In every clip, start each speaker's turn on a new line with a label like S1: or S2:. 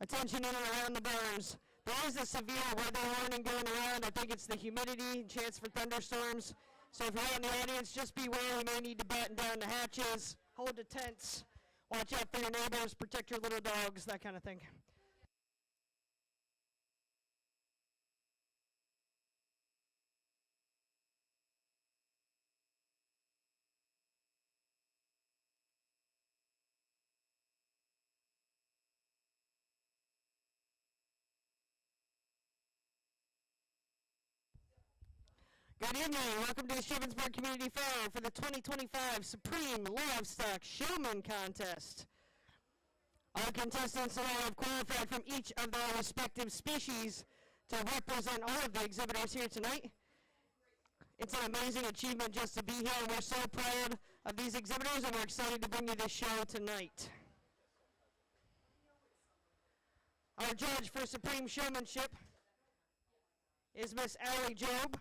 S1: Attention in and around the berms. There is a severe weather warning going around. I think it's the humidity, chance for thunderstorms. So if you're out in the audience, just beware. You may need to batten down the hatches, hold the tents, watch out for your neighbors, protect your little dogs, that kind of thing. Good evening. Welcome to the Shippensburg Community Fair for the 2025 Supreme Livestock Showman Contest. Our contestants have qualified from each of their respective species to represent all of the exhibitors here tonight. It's an amazing achievement just to be here, and we're so proud of these exhibitors, and we're excited to bring you this show tonight. Our judge for Supreme Showmanship is Miss Allie Job.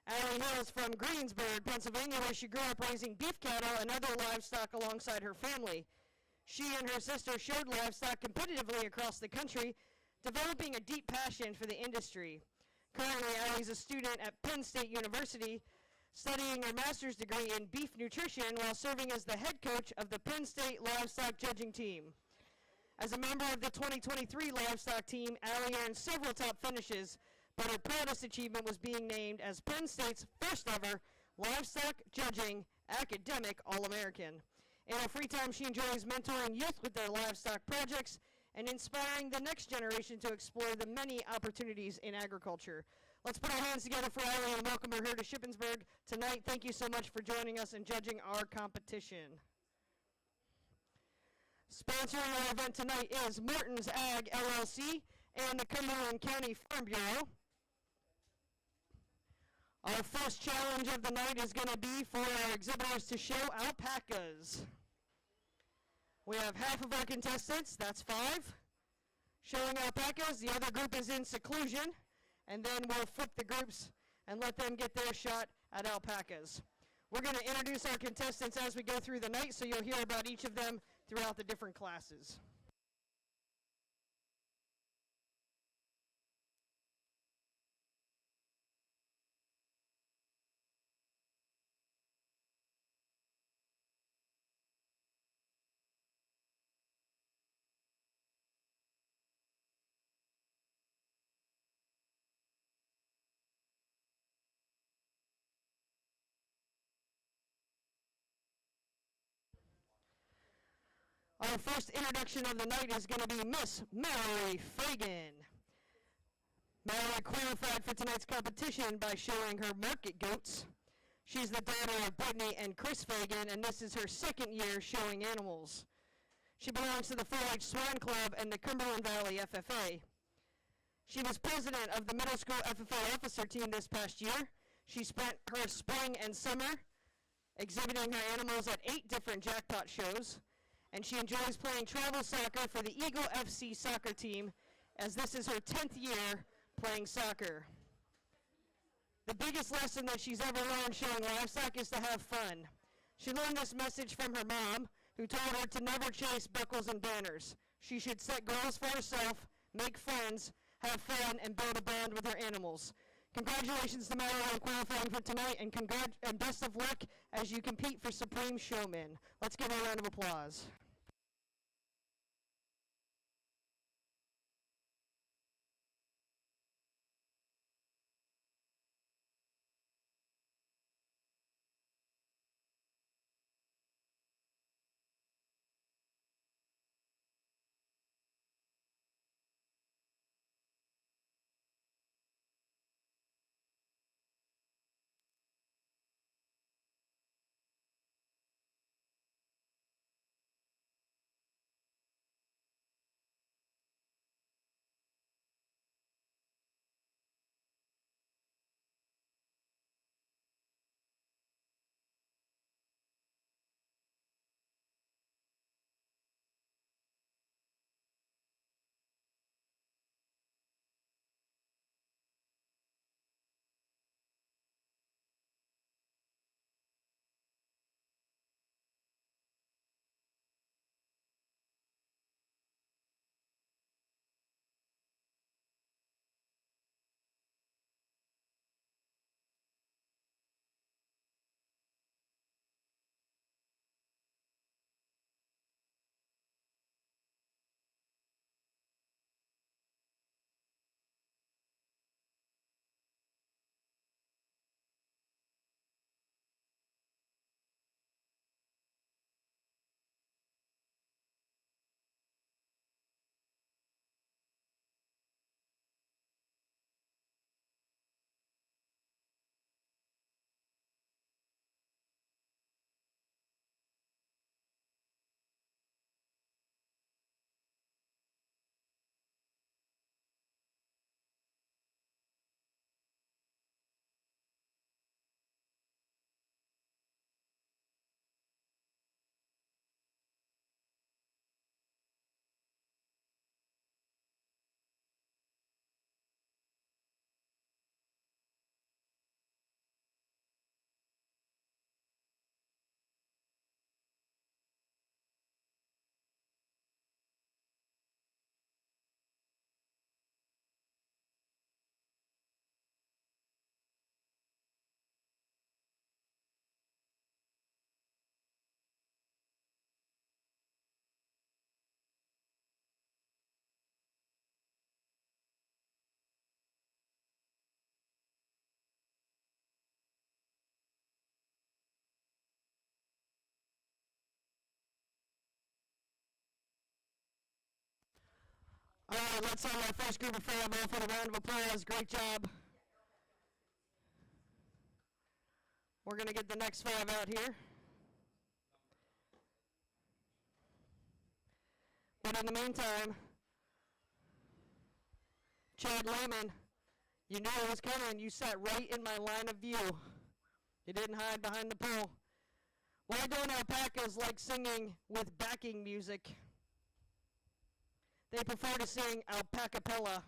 S1: Allie hails from Greensburg, Pennsylvania, where she grew up raising beef cattle and other livestock alongside her family. She and her sister showed livestock competitively across the country, developing a deep passion for the industry. Currently, Allie's a student at Penn State University, studying her master's degree in beef nutrition while serving as the head coach of the Penn State livestock judging team. As a member of the 2023 livestock team, Allie earned several top finishes, but her proudest achievement was being named as Penn State's first ever livestock judging academic All-American. In her free time, she enjoys mentoring youth with their livestock projects and inspiring the next generation to explore the many opportunities in agriculture. Let's put our hands together for Allie and welcome her here to Shippensburg tonight. Thank you so much for joining us and judging our competition. Sponsoring our event tonight is Morton's Ag LLC and the Cumberland County Farm Bureau. Our first challenge of the night is going to be for our exhibitors to show alpacas. We have half of our contestants, that's 5, showing alpacas. The other group is in seclusion, and then we'll flip the groups and let them get their shot at alpacas. We're going to introduce our contestants as we go through the night, so you'll hear about each of them throughout the different classes. Our first introduction of the night is going to be Miss Mallory Fagan. Mallory qualified for tonight's competition by showing her market goats. She's the daughter of Brittany and Chris Fagan, and this is her second year showing animals. She belongs to the 4-H Swine Club and the Cumberland Valley FFA. She was president of the middle school FFA officer team this past year. She spent her spring and summer exhibiting her animals at 8 different jackpot shows. And she enjoys playing travel soccer for the Eagle FC soccer team, as this is her 10th year playing soccer. The biggest lesson that she's ever learned showing livestock is to have fun. She learned this message from her mom, who told her to never chase buckles and banners. She should set goals for herself, make friends, have fun, and build a bond with her animals. Congratulations to Mallory on qualifying for tonight, and best of luck as you compete for Supreme Showman. Let's give her a round of applause. All right, let's send our first group of 5 off with a round of applause. Great job. We're going to get the next 5 out here. But in the meantime, Chad Lehman, you knew it was coming. You sat right in my line of view. You didn't hide behind the pole. Why don't alpacas like singing with backing music? They prefer to sing alpacapella.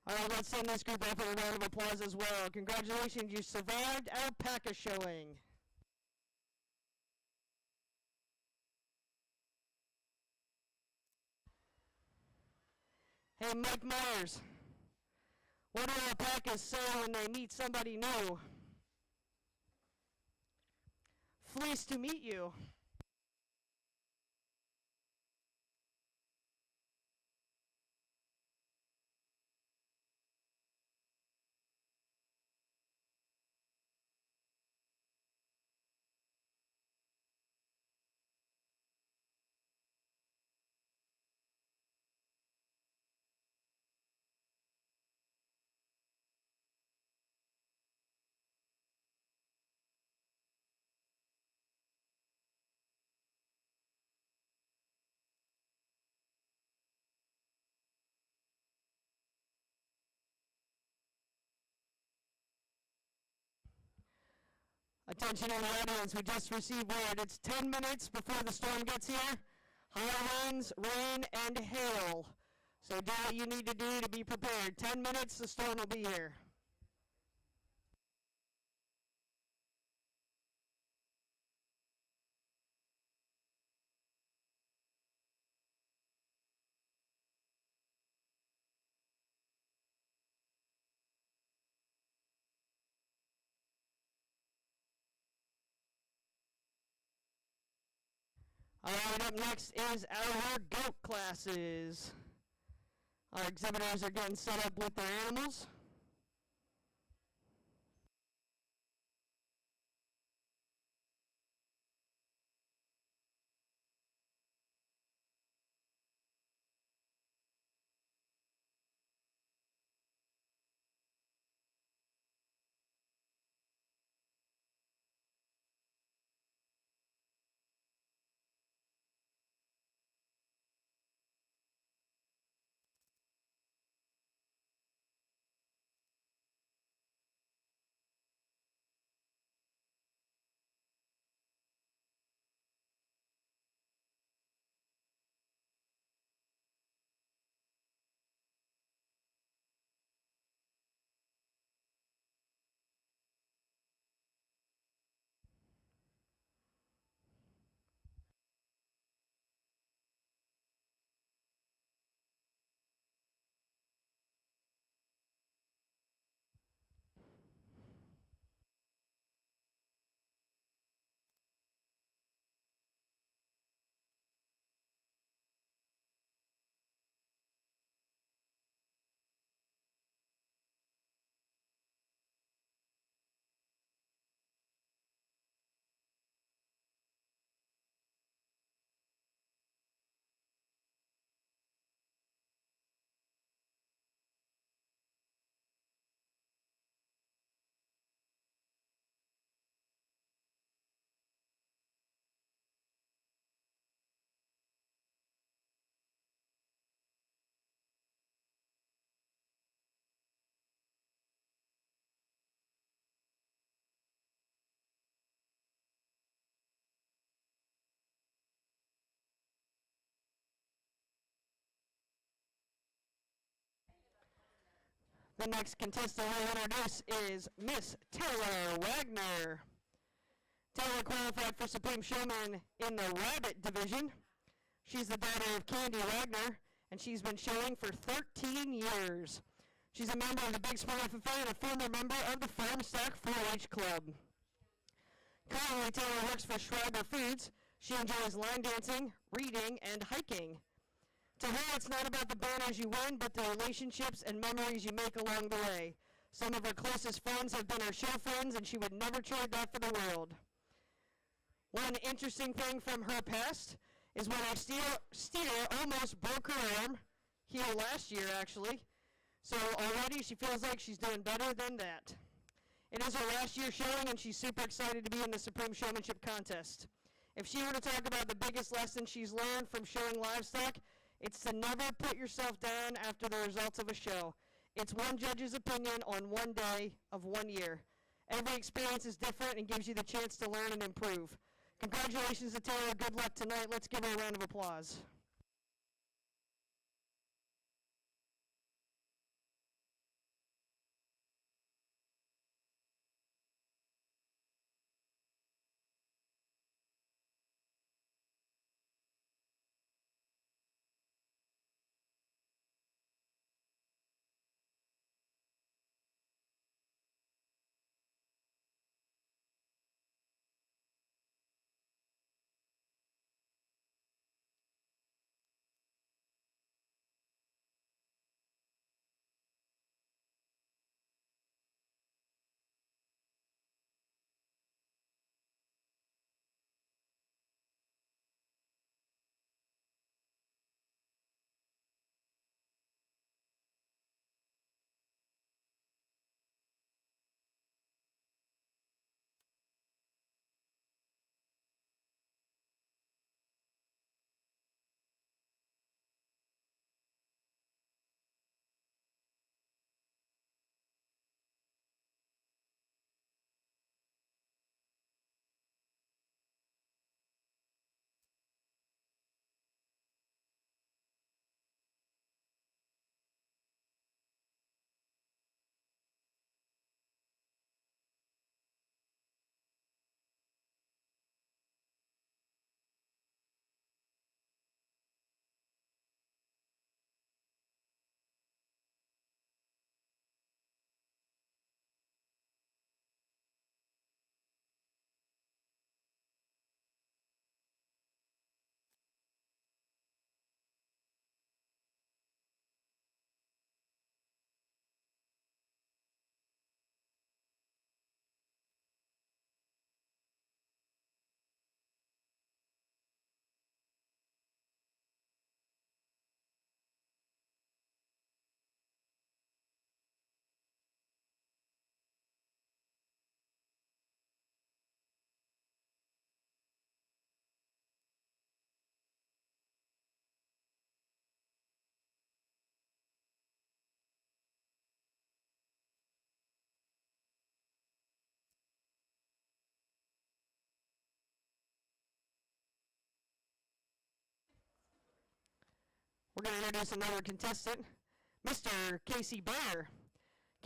S1: All right, let's send this group off with a round of applause as well. Congratulations, you survived alpaca showing. Hey, Mike Myers, What do alpacas say when they meet somebody new? Fleeced to meet you. Attention in the audience, we just received word. It's 10 minutes before the storm gets here. High winds, rain, and hail. So do what you need to do to be prepared. 10 minutes, the storm will be here. All right, up next is our goat classes. Our exhibitors are getting set up with their animals. The next contestant we'll introduce is Miss Taylor Wagner. Taylor qualified for Supreme Showman in the Rabbit division. She's the daughter of Candy Wagner, and she's been showing for 13 years. She's a member of the Big Sport FFA and a former member of the Farm Stock 4-H Club. Currently, Taylor works for Schreiber Foods. She enjoys line dancing, reading, and hiking. To her, it's not about the banners you win, but the relationships and memories you make along the way. Some of her closest friends have been her show friends, and she would never trade that for the world. One interesting thing from her past is when a steer almost broke her arm, here last year actually. So already she feels like she's doing better than that. It is her last year showing, and she's super excited to be in the Supreme Showmanship contest. If she were to talk about the biggest lesson she's learned from showing livestock, it's to never put yourself down after the results of a show. It's one judge's opinion on one day of 1 year. Every experience is different and gives you the chance to learn and improve. Congratulations to Taylor. Good luck tonight. Let's give her a round of applause. We're going to introduce another contestant, Mr. Casey Bear.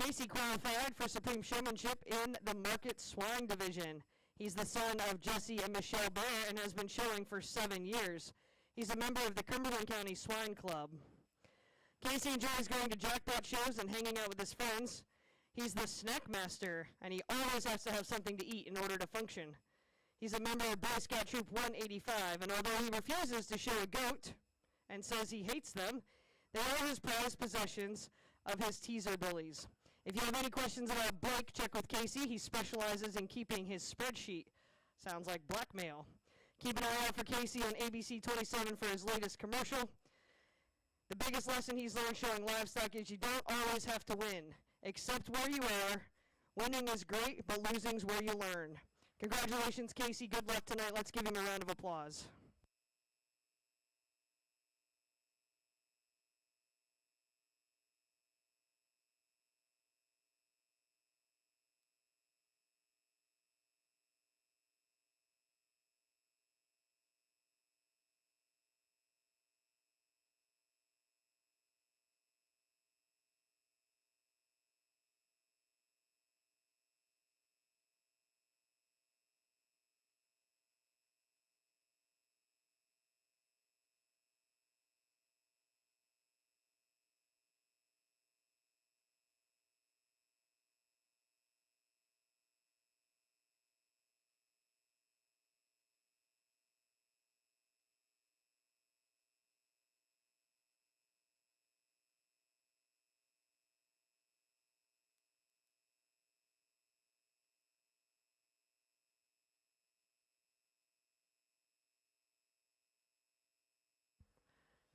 S1: Casey qualified for Supreme Showmanship in the Market Swine Division. He's the son of Jesse and Michelle Bear and has been showing for 7 years. He's a member of the Cumberland County Swine Club. Casey enjoys going to jackpot shows and hanging out with his friends. He's the snack master, and he always has to have something to eat in order to function. He's a member of Boy Scout Troop 185, and although he refuses to show a goat and says he hates them, they are his prized possessions of his teaser bullies. If you have any questions about Blake, check with Casey. He specializes in keeping his spreadsheet. Sounds like blackmail. Keep an eye out for Casey on ABC 27 for his latest commercial. The biggest lesson he's learned showing livestock is you don't always have to win. Accept where you are. Winning is great, but losing's where you learn. Congratulations, Casey. Good luck tonight. Let's give him a round of applause.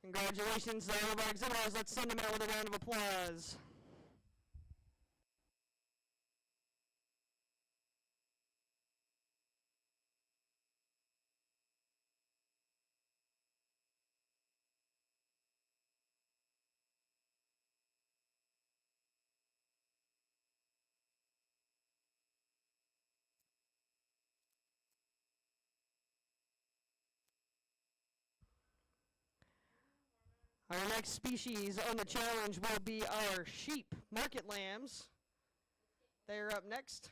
S1: Congratulations to all of our exhibitors. Let's send them out with a round of applause. Our next species on the challenge will be our sheep market lambs. They're up next.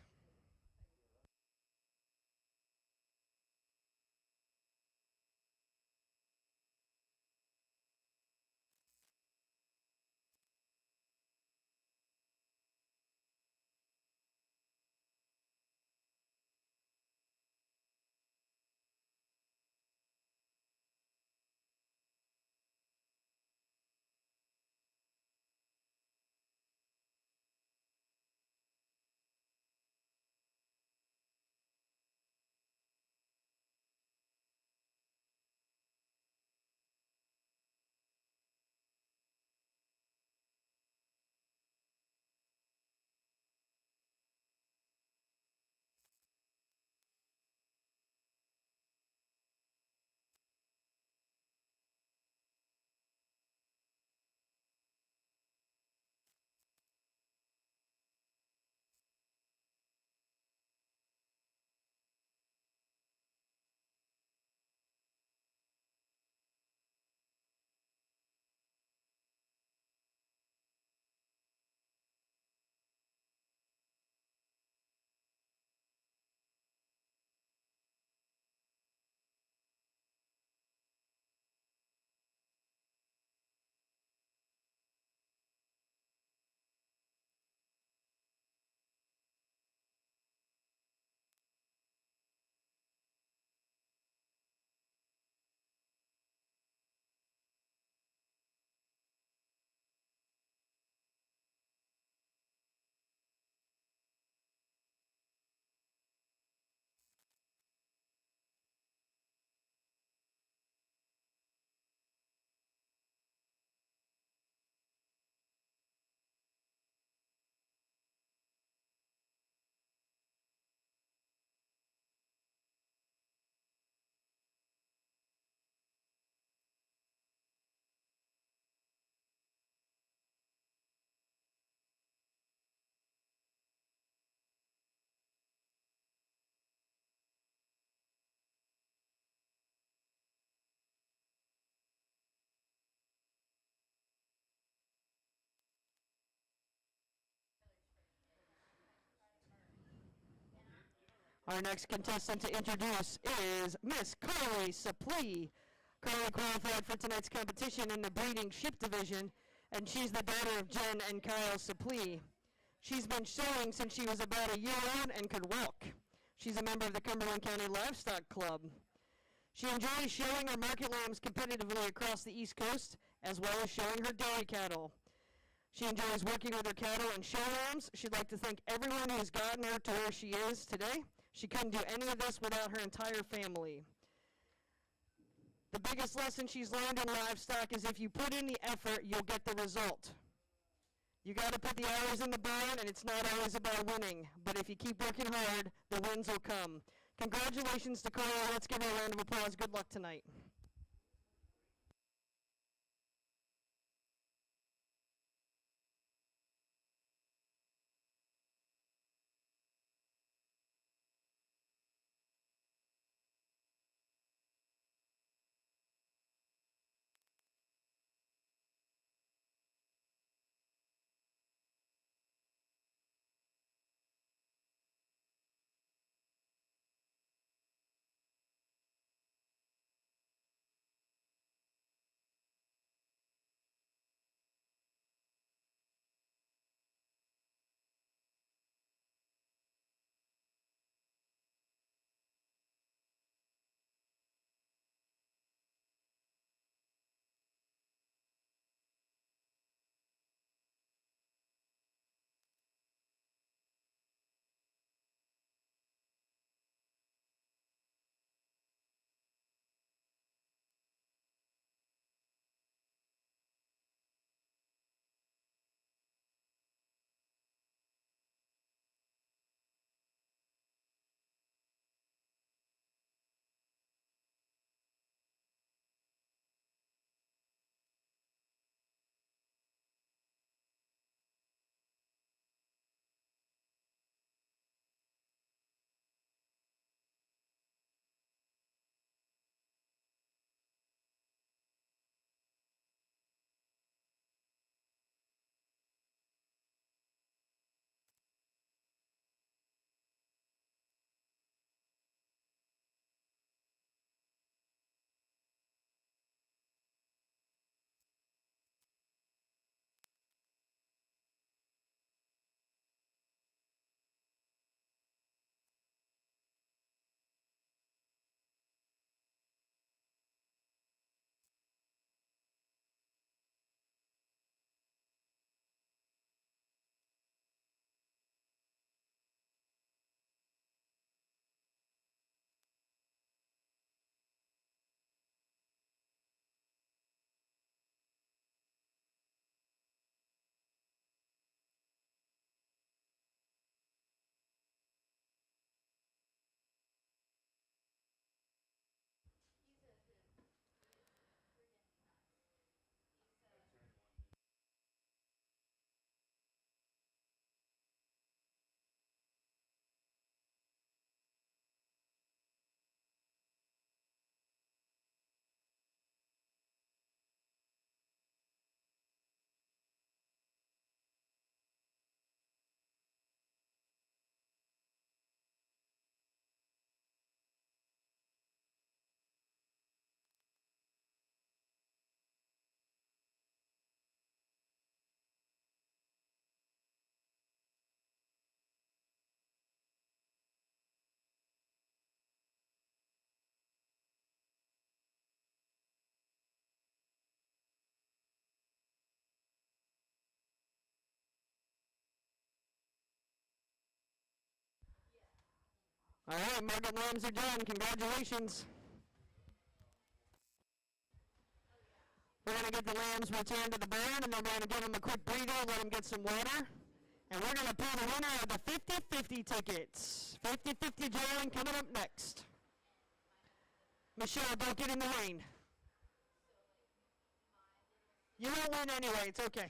S1: Our next contestant to introduce is Miss Carly Saplee. Carly qualified for tonight's competition in the breeding sheep division, and she's the daughter of Jen and Kyle Saplee. She's been showing since she was about a year old and could walk. She's a member of the Cumberland County Livestock Club. She enjoys showing her market lambs competitively across the East Coast, as well as showing her dairy cattle. She enjoys working with her cattle and show lambs. She'd like to thank everyone who has gotten her to where she is today. She couldn't do any of this without her entire family. The biggest lesson she's learned in livestock is if you put in the effort, you'll get the result. You got to put the hours in the barn, and it's not always about winning. But if you keep working hard, the wins will come. Congratulations to Carla. Let's give her a round of applause. Good luck tonight. All right, market lambs are done. Congratulations. We're going to get the lambs returned to the barn, and then we're going to give them a quick breather, let them get some water. And we're going to pull the winner of the 50-50 tickets. 50-50 drawing coming up next. Michelle, don't get in the rain. You won't win anyway. It's okay.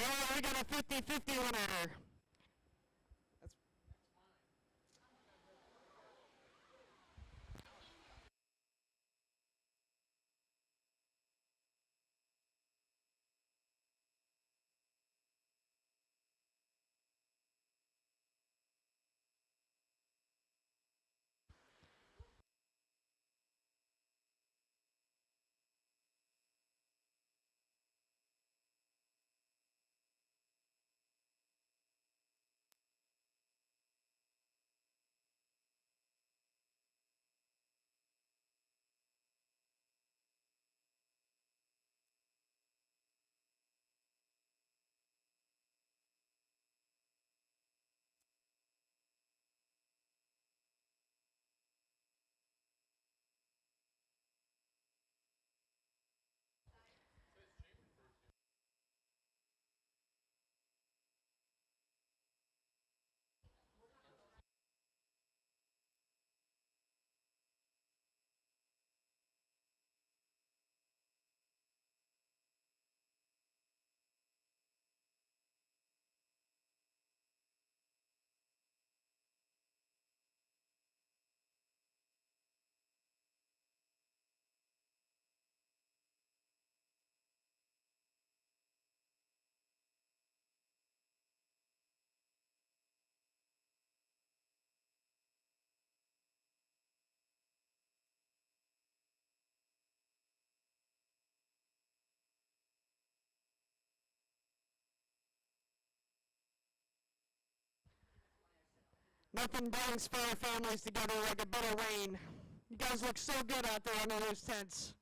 S1: Oh, we got a 50-50 winner. Nothing brings four families together like a bit of rain. You guys look so good out there under those tents.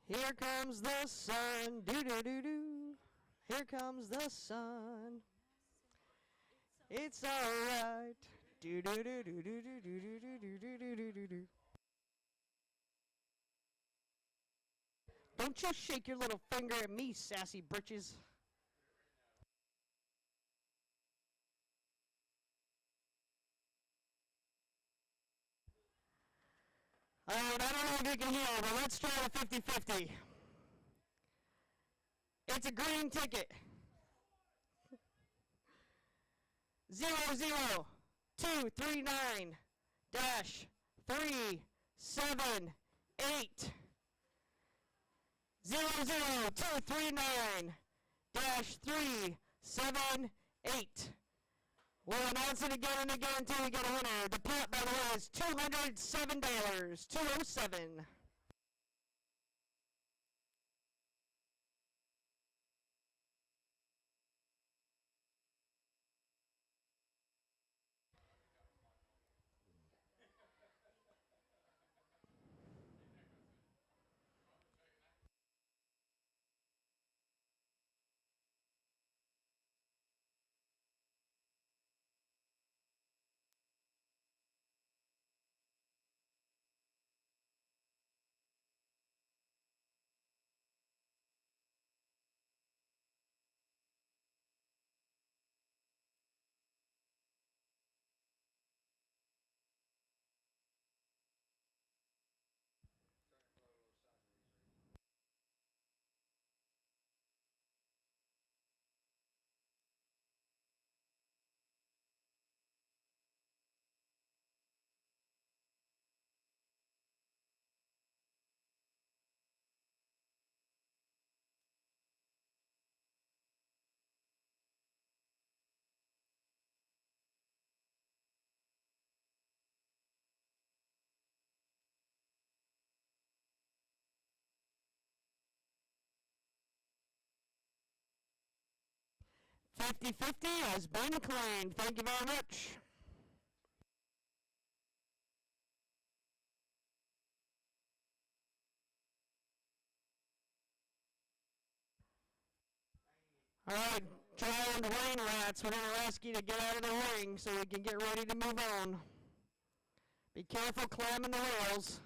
S1: Here comes the sun, doo-doo-doo-doo. Here comes the sun. It's alright. Do-do-do-do-do-do-do-do-do-do-do-do-do. Don't you shake your little finger at me, sassy britches. Alright, I don't know if you can hear, but let's try a 50-50. It's a green ticket. 00239 dash 378. 00239 dash 378. We'll announce it again and again until we get a winner. The pot, by the way, is $207. 207. $50-50 has been claimed. Thank you very much. All right, giant rain rats, we're going to ask you to get out of the ring so we can get ready to move on. Be careful climbing the rails.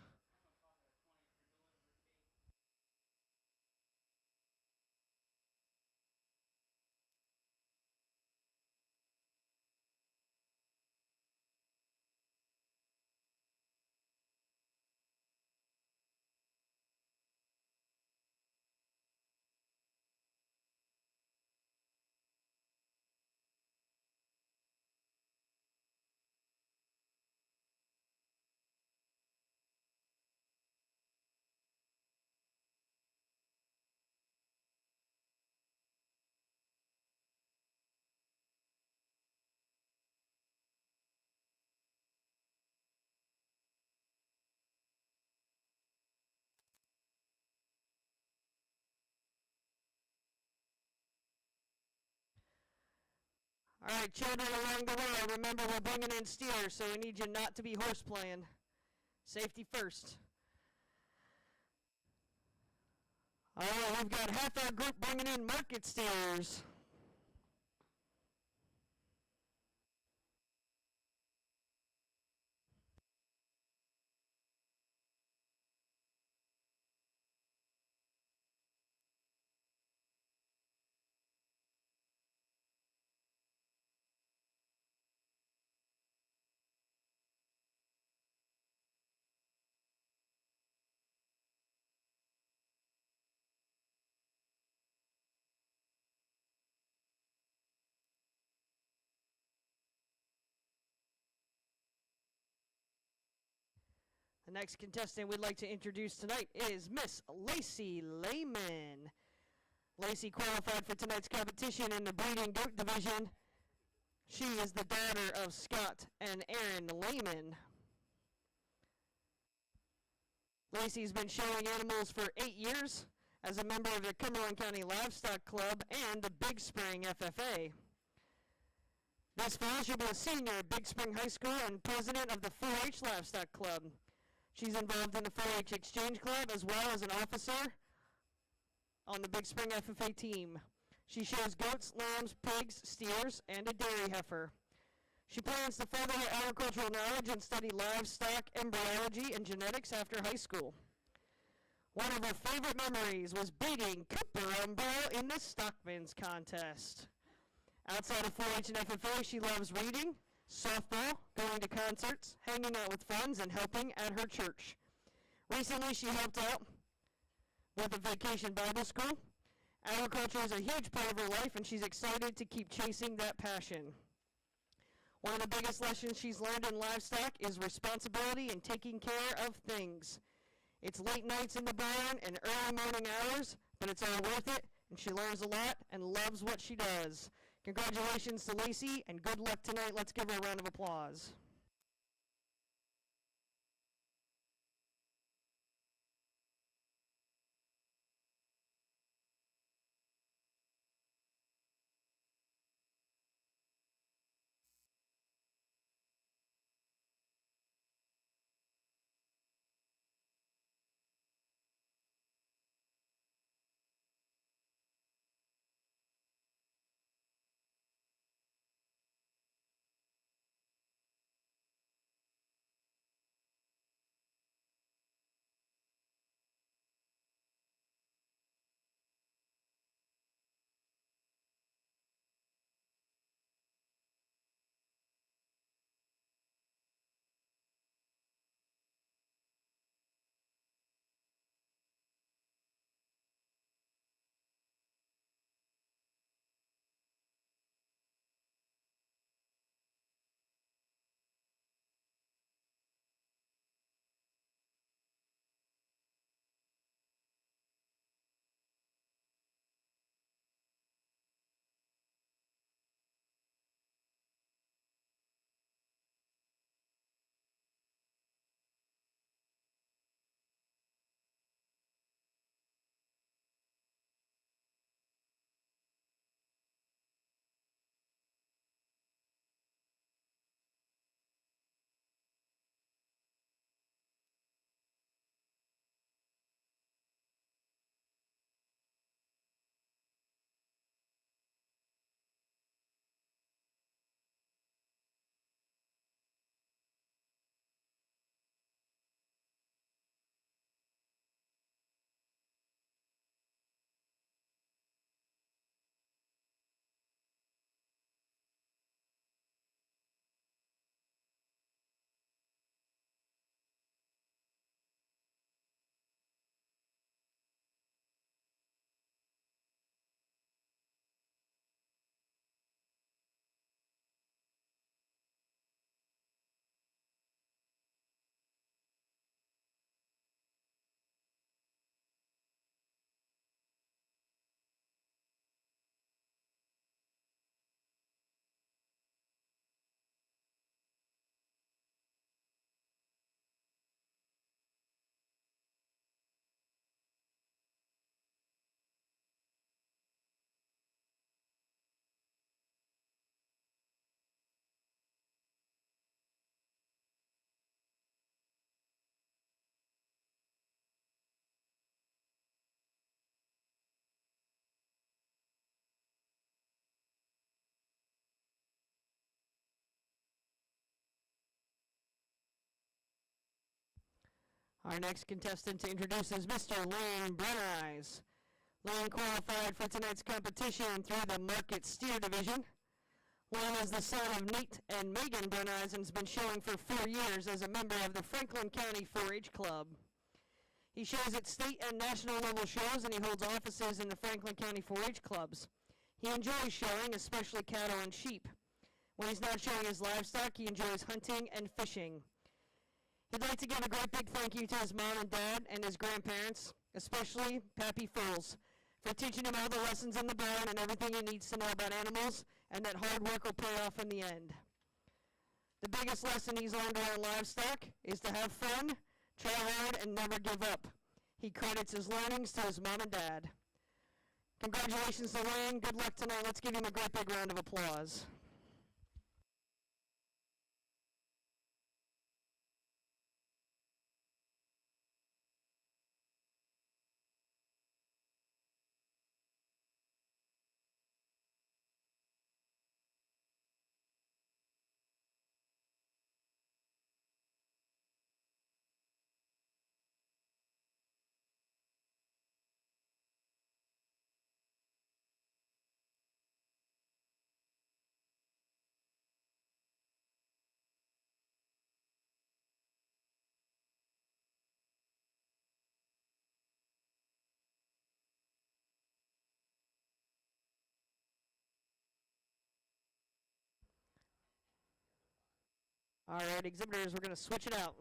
S1: All right, children along the way, remember we're bringing in steers, so we need you not to be horse playing. Safety first. All right, we've got half our group bringing in market steers. The next contestant we'd like to introduce tonight is Miss Lacey Lehman. Lacey qualified for tonight's competition in the breeding goat division. She is the daughter of Scott and Aaron Lehman. Lacey's been showing animals for 8 years as a member of the Cumberland County Livestock Club and the Big Spring FFA. This fall, she'll be a senior at Big Spring High School and president of the 4-H Livestock Club. She's involved in the 4-H Exchange Club as well as an officer on the Big Spring FFA team. She shows goats, lambs, pigs, steers, and a dairy heifer. She plans to further her agricultural knowledge and study livestock, embryology, and genetics after high school. One of her favorite memories was beating Cooper Umbro in the Stockman's contest. Outside of 4-H and FFA, she loves reading, softball, going to concerts, hanging out with friends, and helping at her church. Recently, she helped out with a vacation Bible school. Agriculture is a huge part of her life, and she's excited to keep chasing that passion. One of the biggest lessons she's learned in livestock is responsibility and taking care of things. It's late nights in the barn and early morning hours, but it's all worth it, and she learns a lot and loves what she does. Congratulations to Lacey, and good luck tonight. Let's give her a round of applause. Our next contestant to introduce is Mr. Lane Bruneyes. Lane qualified for tonight's competition through the Market Steer Division. Lane is the son of Nate and Megan Bruneyes and has been showing for 4 years as a member of the Franklin County 4-H Club. He shows at state and national level shows, and he holds offices in the Franklin County 4-H clubs. He enjoys showing, especially cattle and sheep. When he's not showing his livestock, he enjoys hunting and fishing. He'd like to give a great big thank you to his mom and dad and his grandparents, especially Pappy Foles, for teaching him all the lessons in the barn and everything he needs to know about animals, and that hard work will pay off in the end. The biggest lesson he's learned around livestock is to have fun, try hard, and never give up. He credits his learnings to his mom and dad. Congratulations to Lane. Good luck tonight. Let's give him a great big round of applause. All right, exhibitors, we're going to switch it out.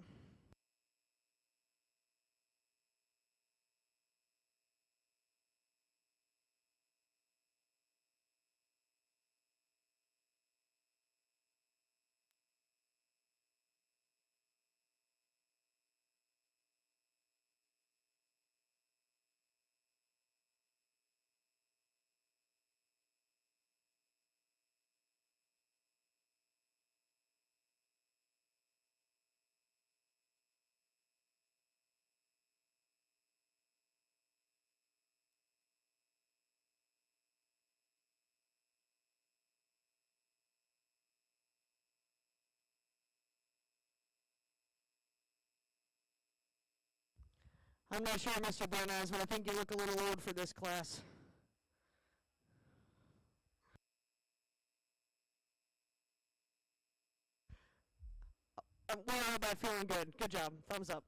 S1: I'm not sure, Mr. Bernaz, but I think you look a little old for this class. Well, how about feeling good? Good job. Thumbs up.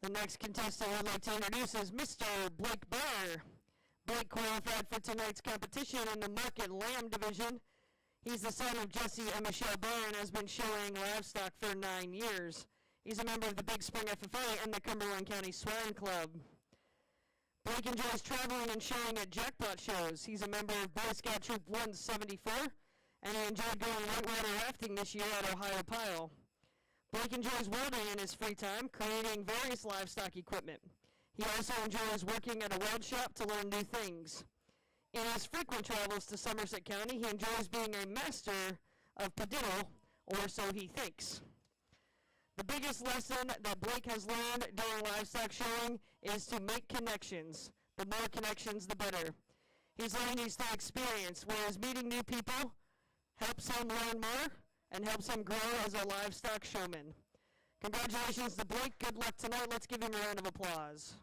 S1: The next contestant I'd like to introduce is Mr. Blake Burr. Blake qualified for tonight's competition in the Market Lamb division. He's the son of Jesse and Michelle Burr and has been showing livestock for 9 years. He's a member of the Big Spring FFA and the Cumberland County Swine Club. Blake enjoys traveling and showing at jackpot shows. He's a member of Boy Scout Troop 174, and he enjoyed going whitewater rafting this year at Ohio Pile. Blake enjoys welding in his free time, creating various livestock equipment. He also enjoys working at a weld shop to learn new things. In his frequent travels to Somerset County, he enjoys being a master of padiddle, or so he thinks. The biggest lesson that Blake has learned during livestock showing is to make connections. The more connections, the better. He's learning these through experience, whereas meeting new people helps him learn more and helps him grow as a livestock showman. Congratulations to Blake. Good luck tonight. Let's give him a round of applause.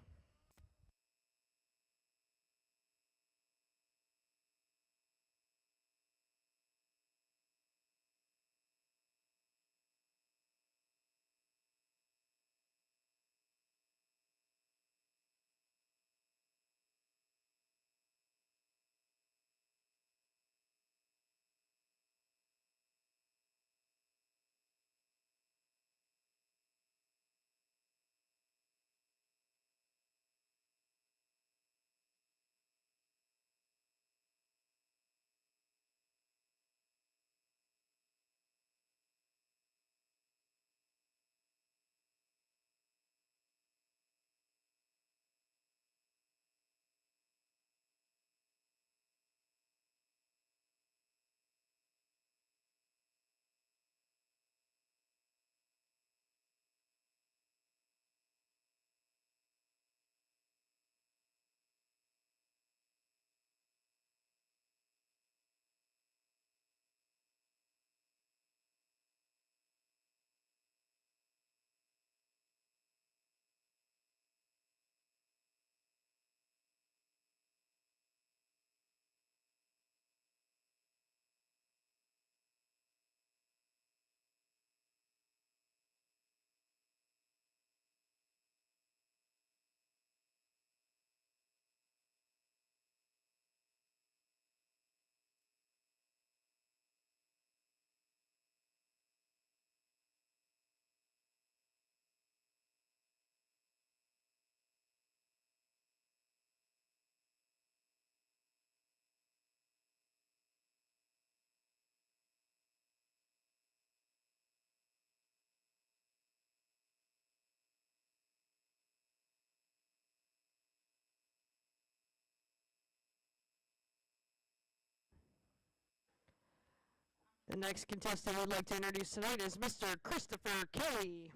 S1: The next contestant we'd like to introduce tonight is Mr. Christopher Kelly.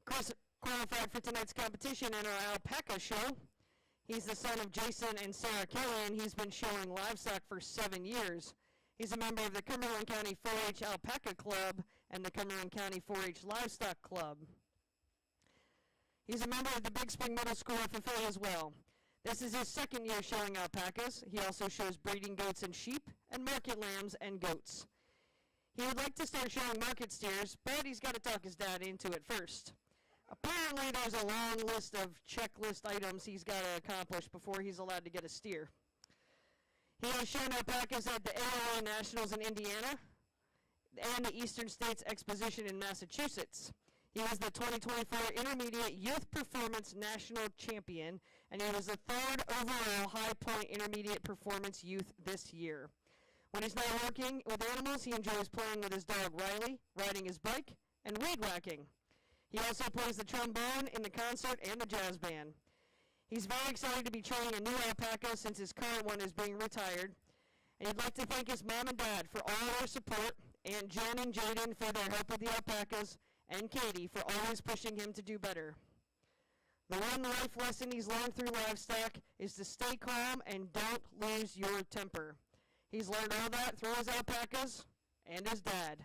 S1: Chris qualified for tonight's competition in our alpaca show. He's the son of Jason and Sarah Kelly, and he's been showing livestock for 7 years. He's a member of the Cumberland County 4-H Alpaca Club and the Cumberland County 4-H Livestock Club. He's a member of the Big Spring Middle School FFA as well. This is his second year showing alpacas. He also shows breeding goats and sheep, and market lambs and goats. He would like to start showing market steers, but he's got to talk his dad into it first. Apparently there's a long list of checklist items he's got to accomplish before he's allowed to get a steer. He has shown alpacas at the AOA Nationals in Indiana and the Eastern States Exposition in Massachusetts. He was the 2024 Intermediate Youth Performance National Champion, and he was the 3rd overall High Point Intermediate Performance Youth this year. When he's not working with animals, he enjoys playing with his dog Riley, riding his bike, and weed whacking. He also plays the trombone in the concert and the jazz band. He's very excited to be training a new alpaca since his current one is being retired. And he'd like to thank his mom and dad for all their support, Aunt Jen and Jaden for their help with the alpacas, and Katie for always pushing him to do better. The one life lesson he's learned through livestock is to stay calm and don't lose your temper. He's learned all that through his alpacas and his dad.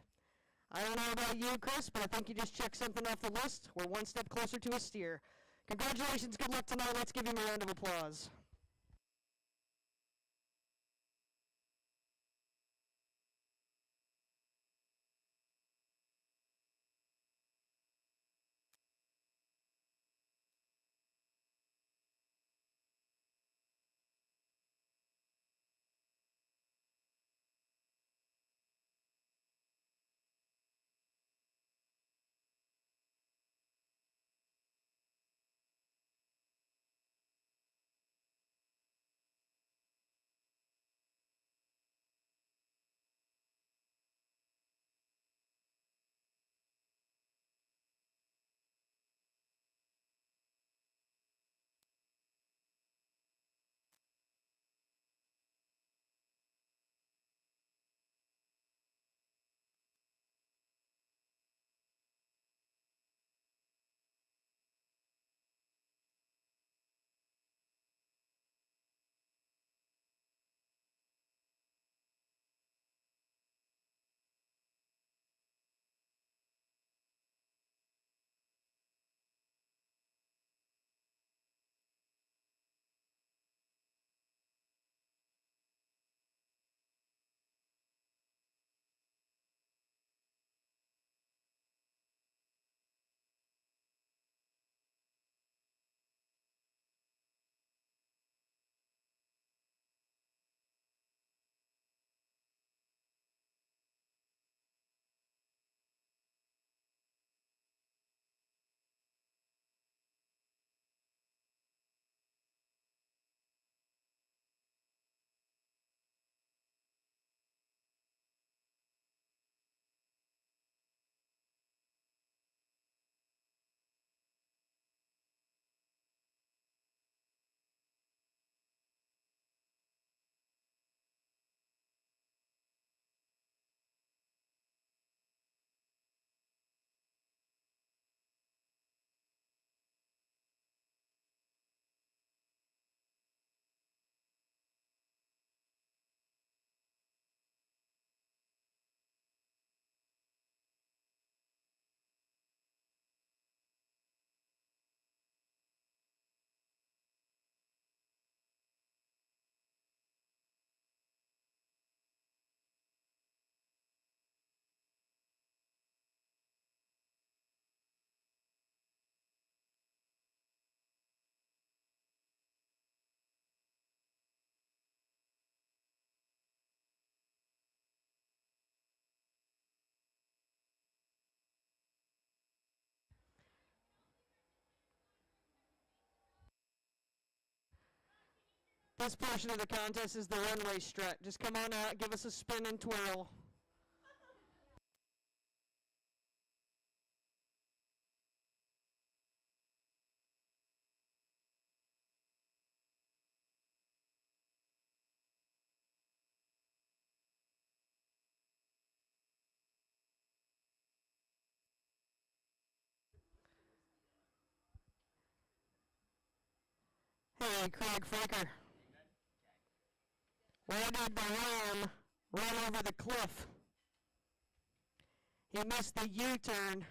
S1: I don't know about you, Chris, but I think you just checked something off the list. We're one step closer to a steer. Congratulations, good luck tonight. Let's give him a round of applause. This portion of the contest is the runway strut. Just come on out, give us a spin and twirl. Hey, Craig Fraker. Why did the ram run over the cliff? He missed the U-turn.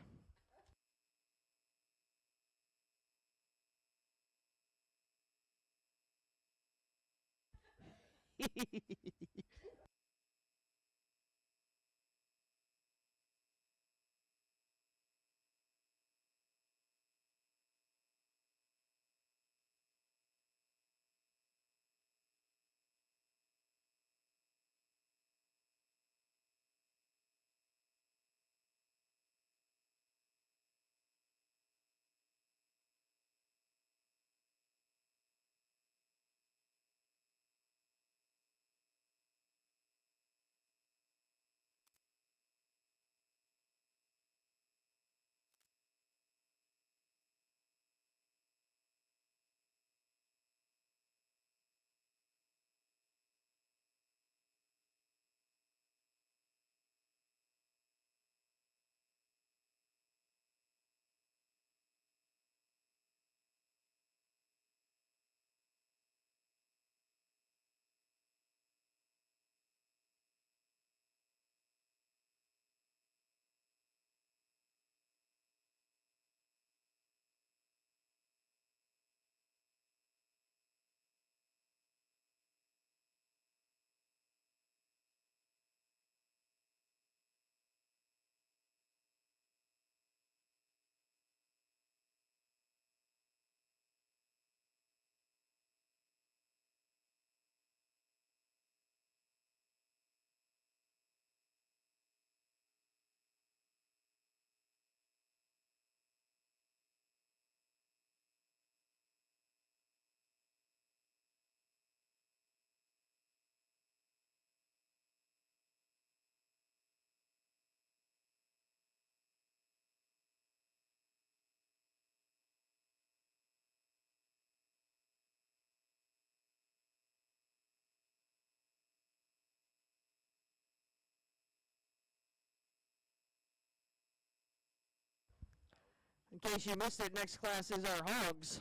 S1: In case you missed it, next class is our hogs.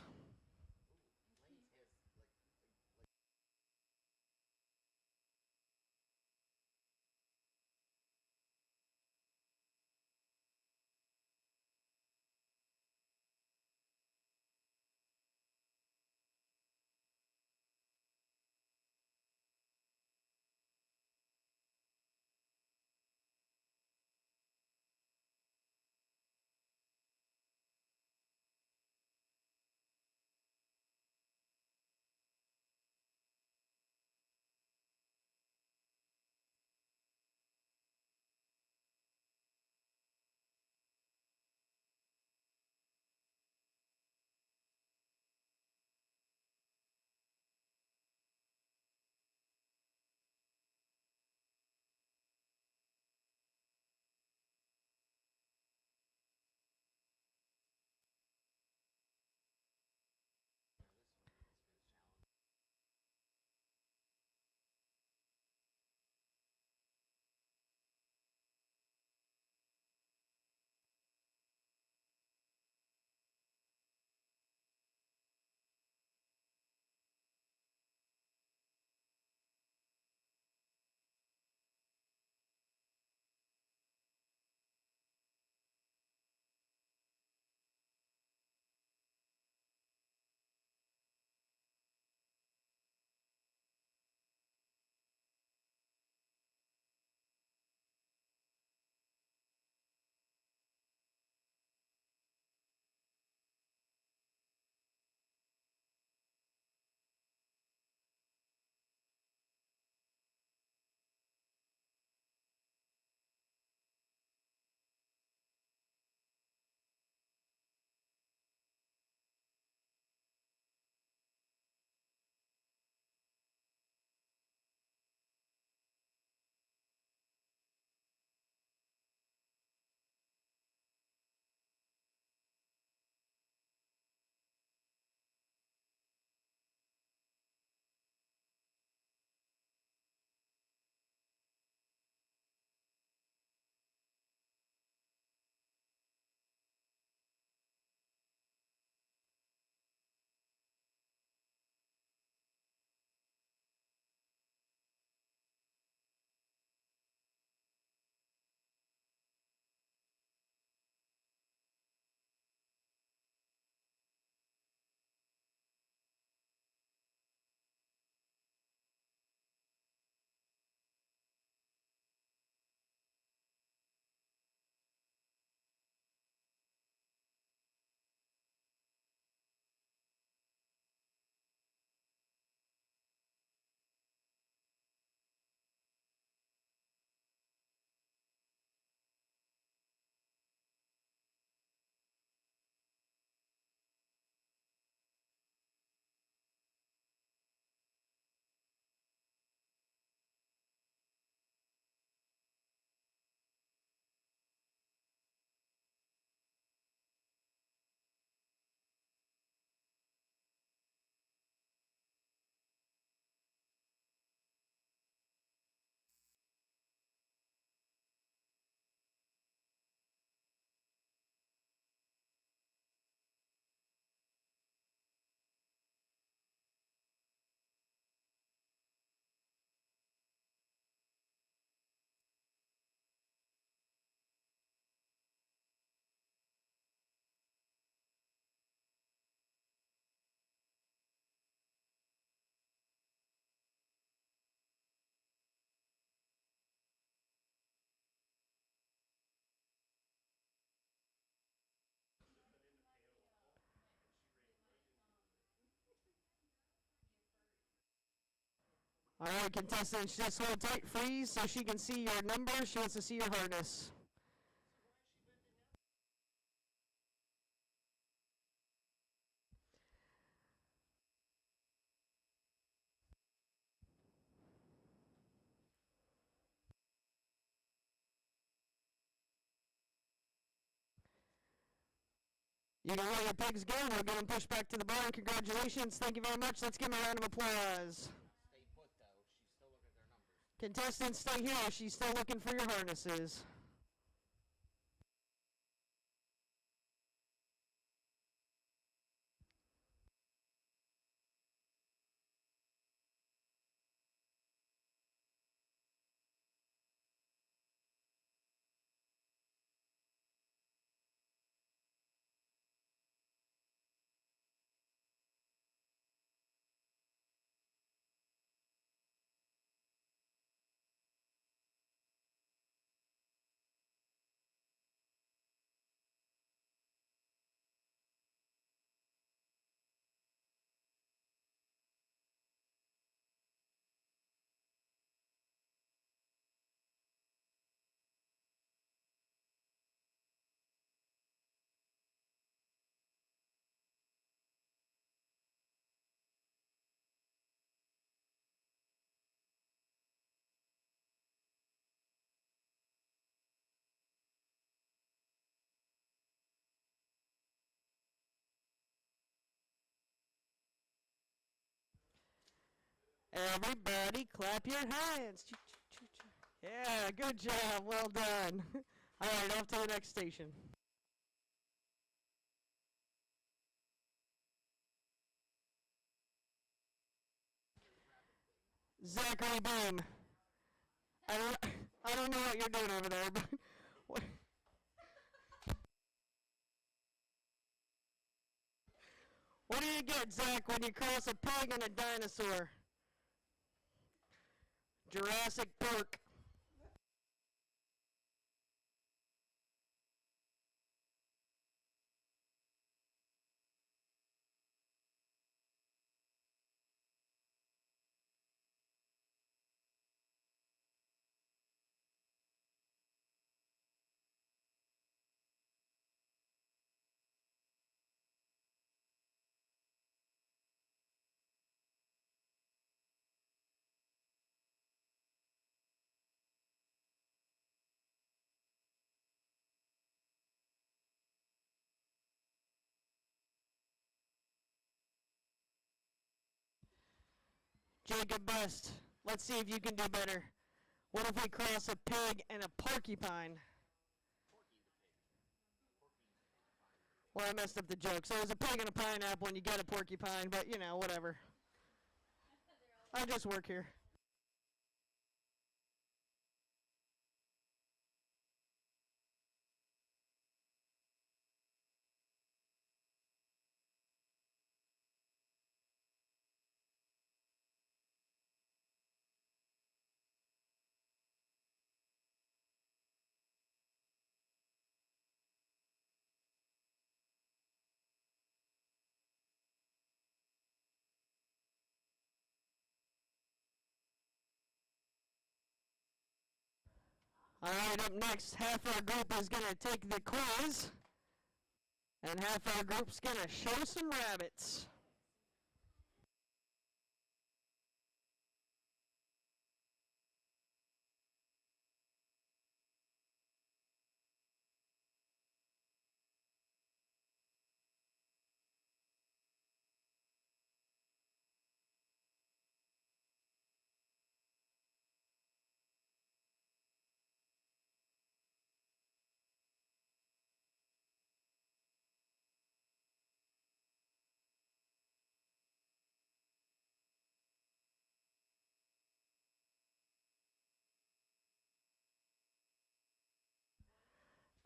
S1: All right, contestants, just hold tight, freeze, so she can see your number. She wants to see your harness. You can let your pigs go. We'll get them pushed back to the barn. Congratulations. Thank you very much. Let's give them a round of applause.
S2: Stay put, though. She's still looking at their numbers.
S1: Contestants, stay here. She's still looking for your harnesses. Everybody clap your hands. Yeah, good job. Well done. All right, off to the next station. Zachary Beam. I don't know what you're doing over there, but what do you get, Zach, when you cross a pig and a dinosaur? Jurassic Park. Jacob Best. Let's see if you can do better. What if we cross a pig and a porcupine? Well, I messed up the joke. So there's a pig and a pineapple and you get a porcupine, but you know, whatever. I just work here. All right, up next, half our group is going to take the quiz, and half our group's going to show some rabbits.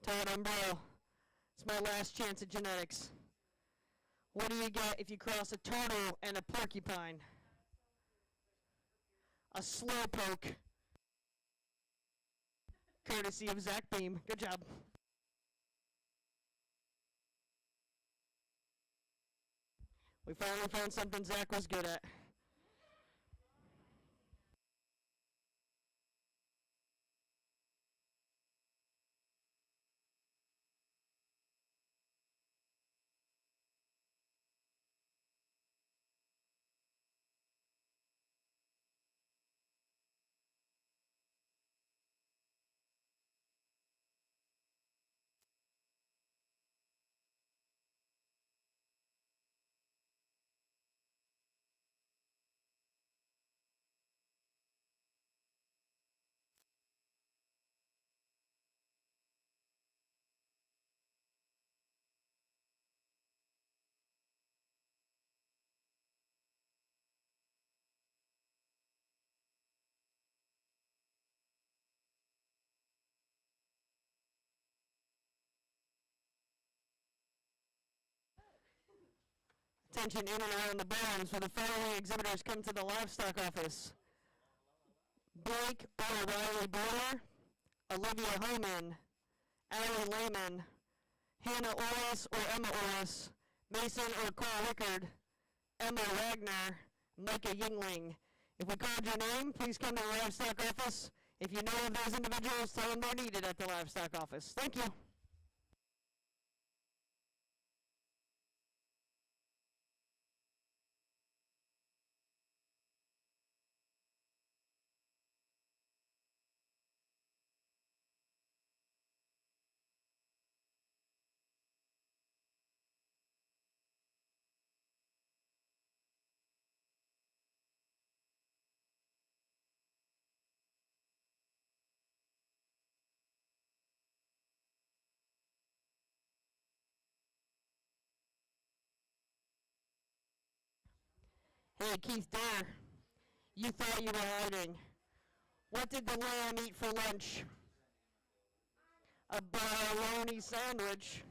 S1: Todd Umbrell, it's my last chance at genetics. What do you get if you cross a turtle and a porcupine? A slowpoke. Courtesy of Zach Beam. Good job. We finally found something Zach was good at. Attention in and around the barns for the following exhibitors come to the livestock office. Blake or Riley Boyer, Olivia Homan, Allie Lehman, Hannah Orris or Emma Orris, Mason or Cole Rickard, Emma Wagner, Micah Yingling. If we called your name, please come to the livestock office. If you know of those individuals, tell them they're needed at the livestock office. Thank you. Hey, Keith Dare, you thought you were hiding. What did the lamb eat for lunch? A bologna sandwich.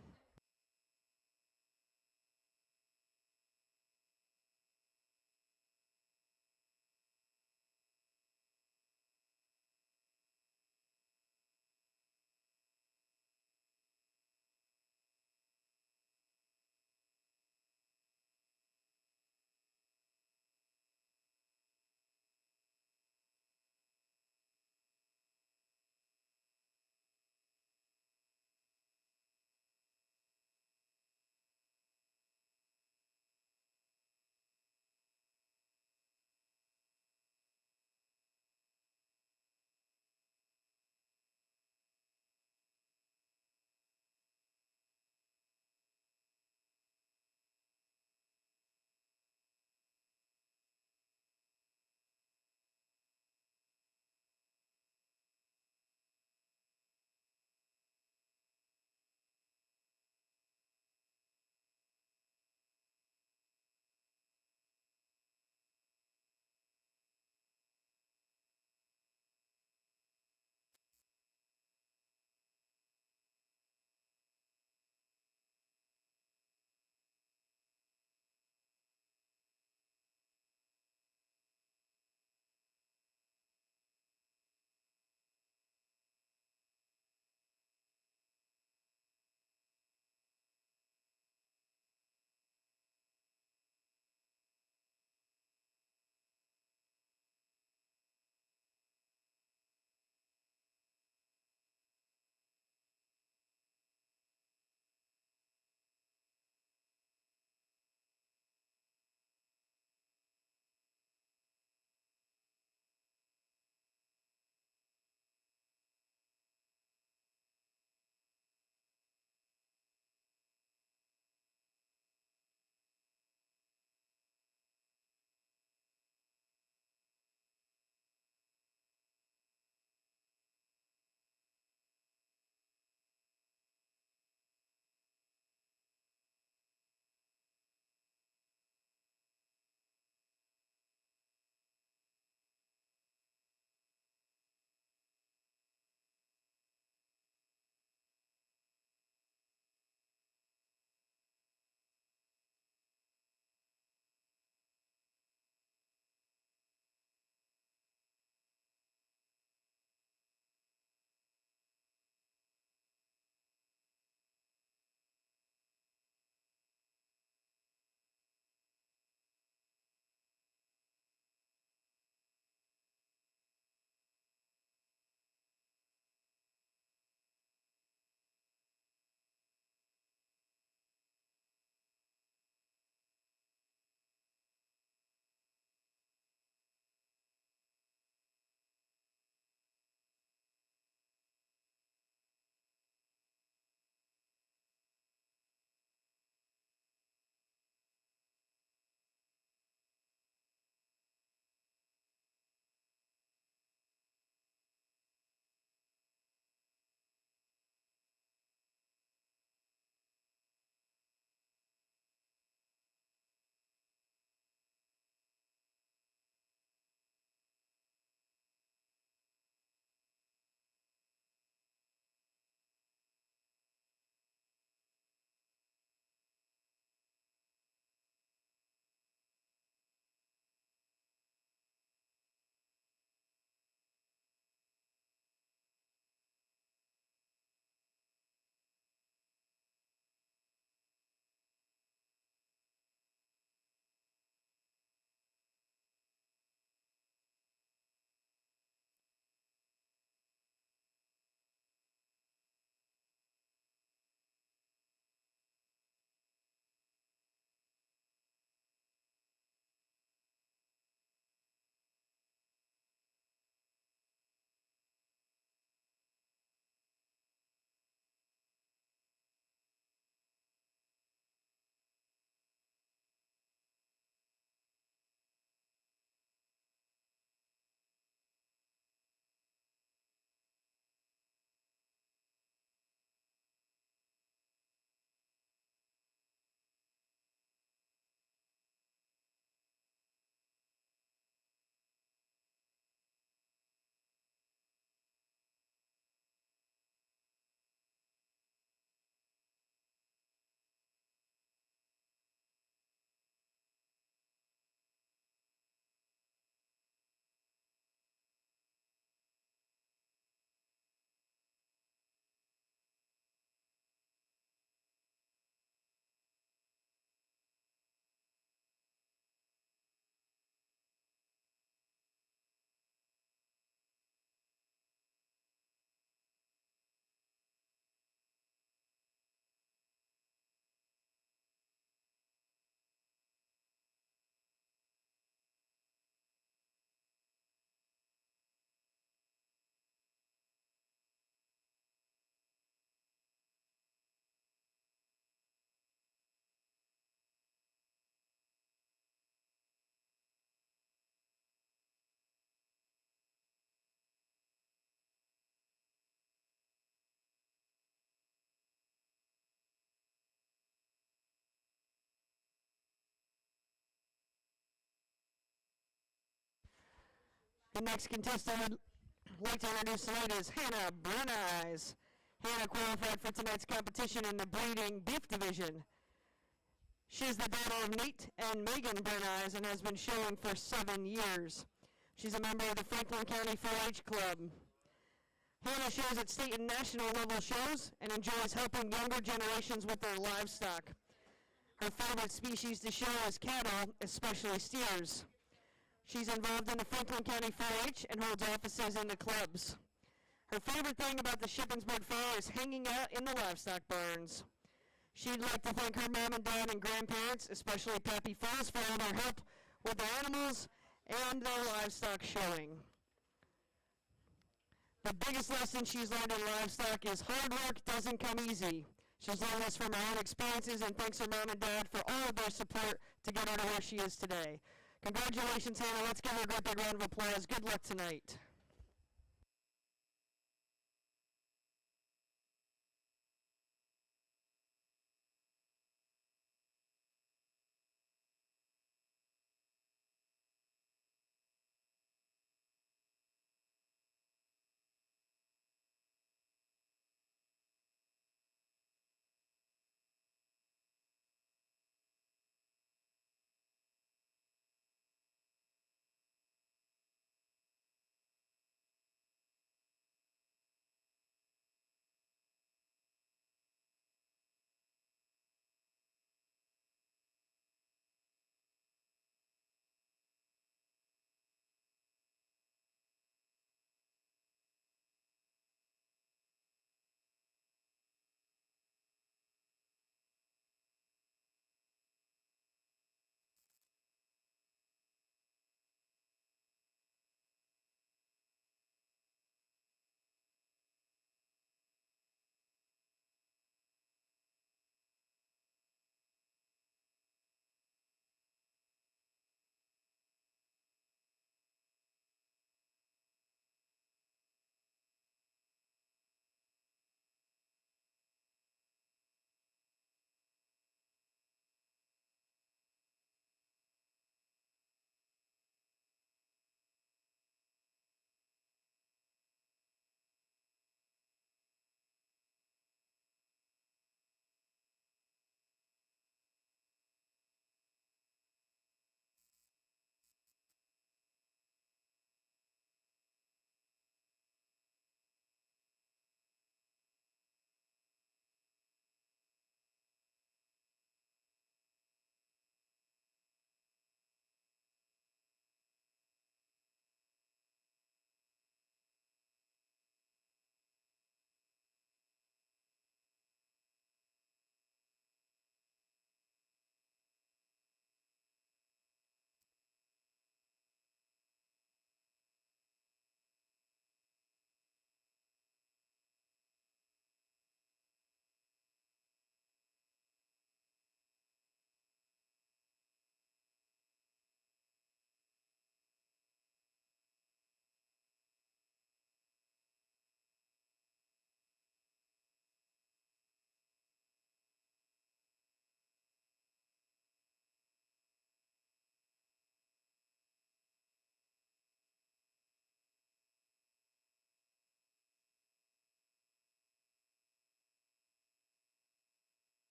S1: The next contestant I'd like to introduce tonight is Hannah Bruneyes. Hannah qualified for tonight's competition in the breeding beef division. She is the daughter of Nate and Megan Bruneyes and has been showing for 7 years. She's a member of the Franklin County 4-H Club. Hannah shows at state and national level shows and enjoys helping younger generations with their livestock. Her favorite species to show is cattle, especially steers. She's involved in the Franklin County 4-H and holds offices in the clubs. Her favorite thing about the Shippensburg Fair is hanging out in the livestock barns. She'd like to thank her mom and dad and grandparents, especially Pappy Falls, for all their help with their animals and their livestock showing. The biggest lesson she's learned in livestock is hard work doesn't come easy. She's learned this from her own experiences and thanks her mom and dad for all of their support to get her to where she is today. Congratulations, Hannah. Let's give her a great big round of applause. Good luck tonight.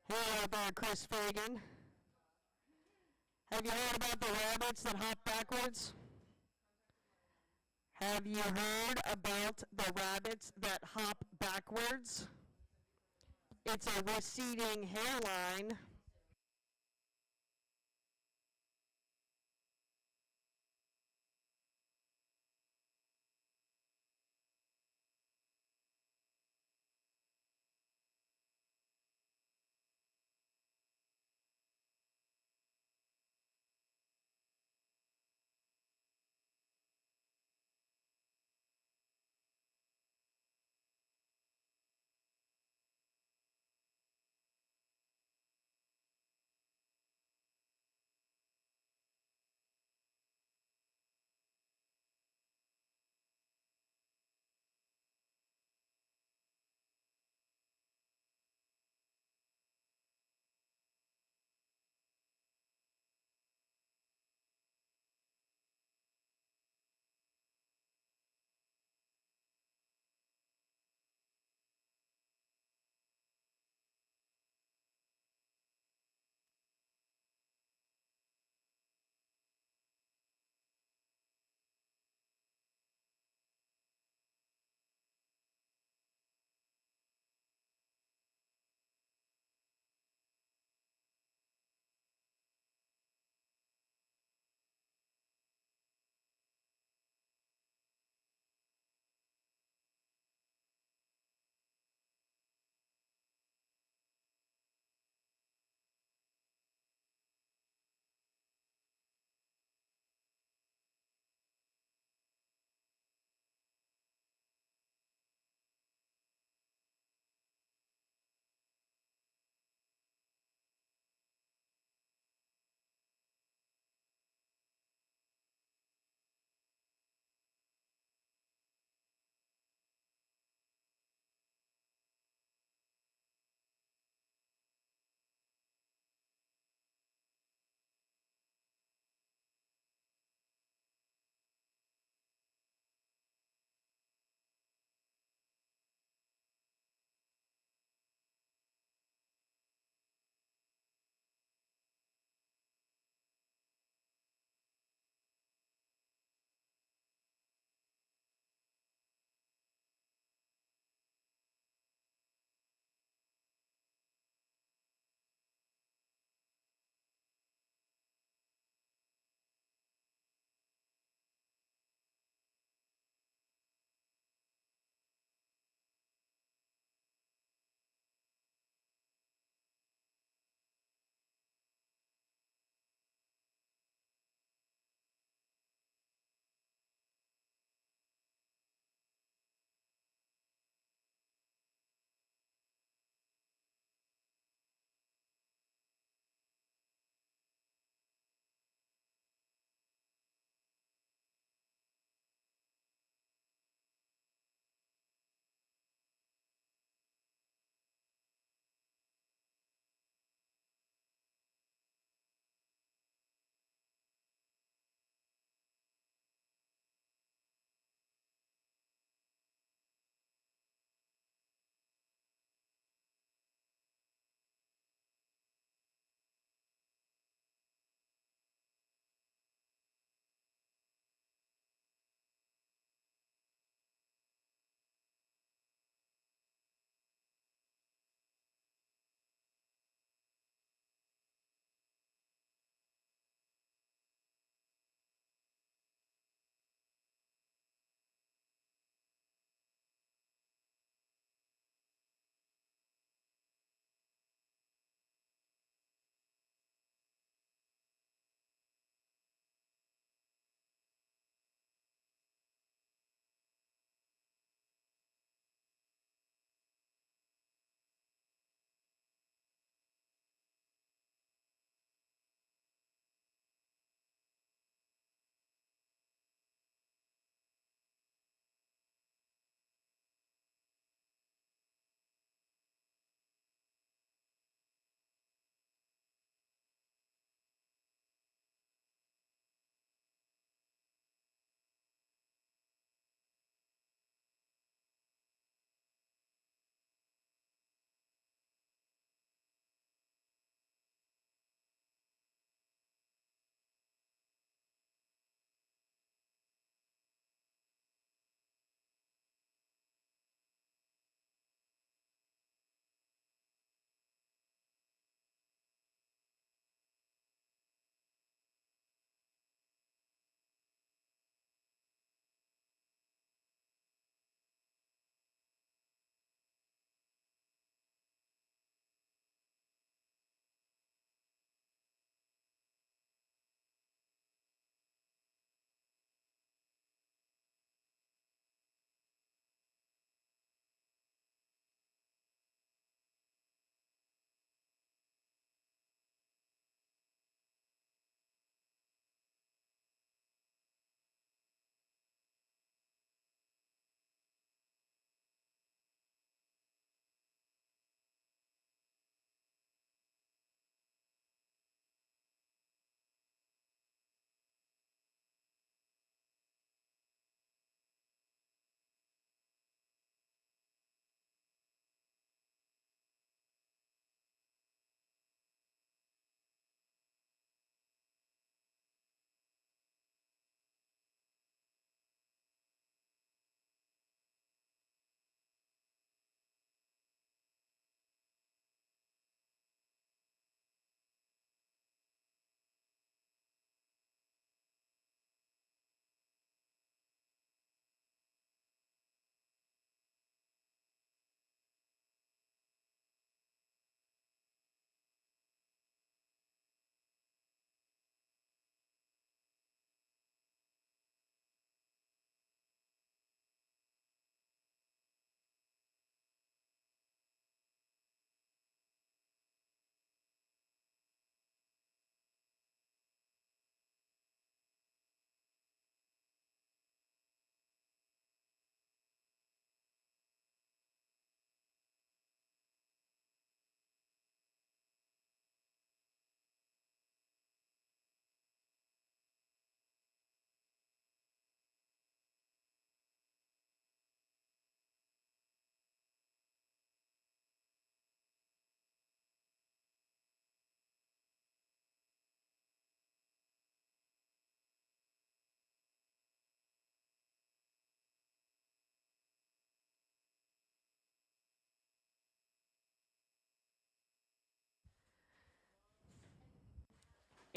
S1: Hey out there, Chris Fagan. Have you heard about the rabbits that hop backwards? Have you heard about the rabbits that hop backwards? It's a receding hairline.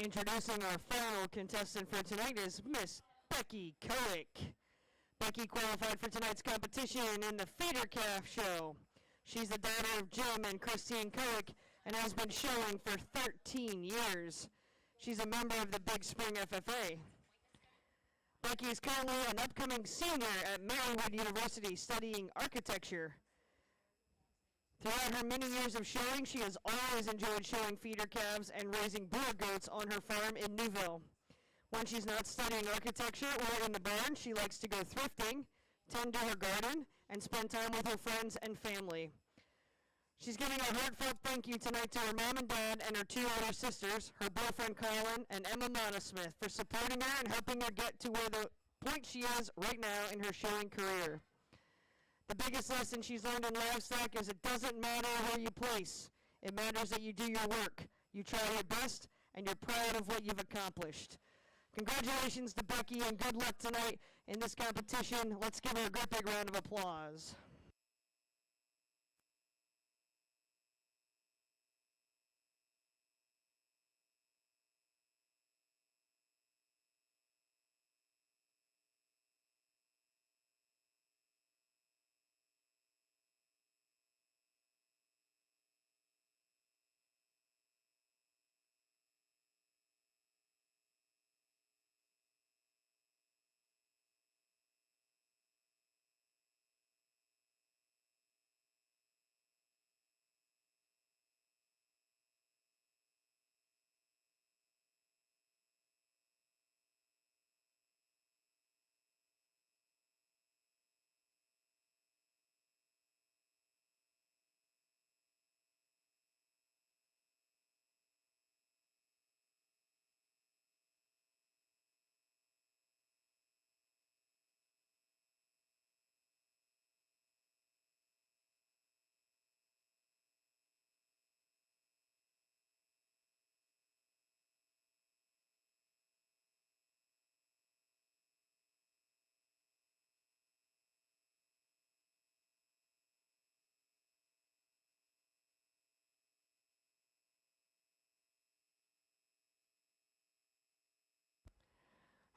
S1: Introducing our final contestant for tonight is Miss Becky Kowick. Becky qualified for tonight's competition in the Feeder Calf Show. She's the daughter of Jim and Christine Kowick and has been showing for 13 years. She's a member of the Big Spring FFA. Becky is currently an upcoming senior at Marywood University studying architecture. Throughout her many years of showing, she has always enjoyed showing feeder calves and raising boer goats on her farm in Newville. When she's not studying architecture or in the barn, she likes to go thrifting, tend to her garden, and spend time with her friends and family. She's giving a heartfelt thank you tonight to her mom and dad and her two older sisters, her boyfriend Colin, and Emma Monosmith for supporting her and helping her get to where the point she is right now in her showing career. The biggest lesson she's learned in livestock is it doesn't matter where you place. It matters that you do your work. You try your best, and you're proud of what you've accomplished. Congratulations to Becky, and good luck tonight in this competition. Let's give her a great big round of applause.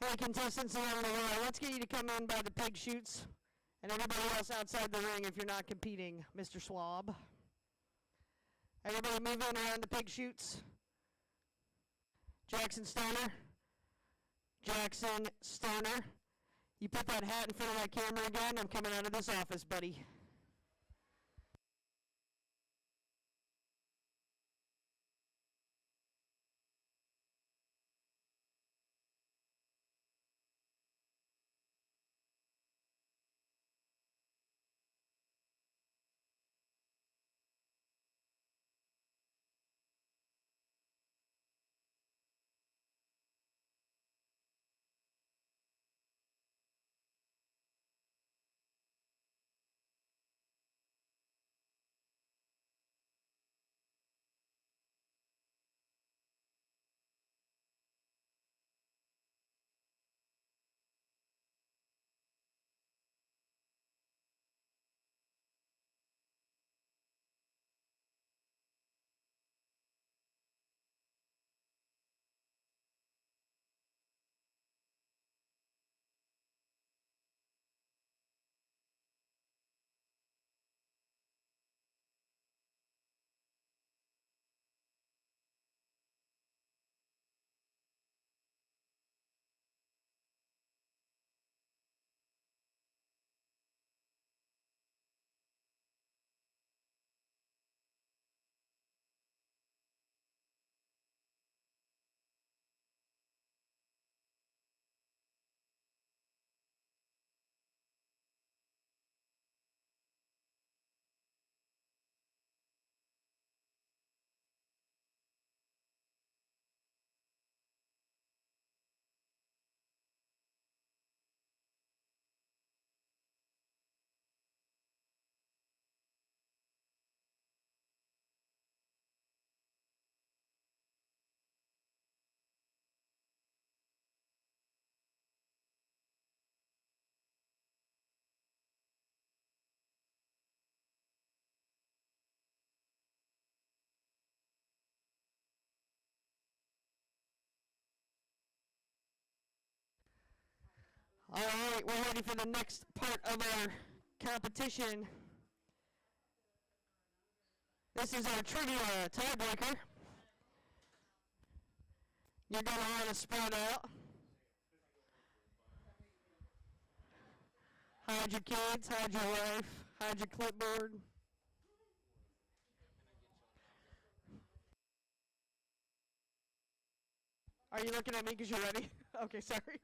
S1: Hey, contestants along the line, let's get you to come in by the pig chutes, and everybody else outside the ring if you're not competing, Mr. Schwab. Everybody move in around the pig chutes. Jackson Stoner. Jackson Stoner. You put that hat in front of that camera again, I'm coming out of this office, buddy. All right, we're ready for the next part of our competition. This is our trivia tiebreaker. You're going to want to spread out. Hide your kids, hide your wife, hide your clipboard. Are you looking at me because you're ready? Okay, sorry.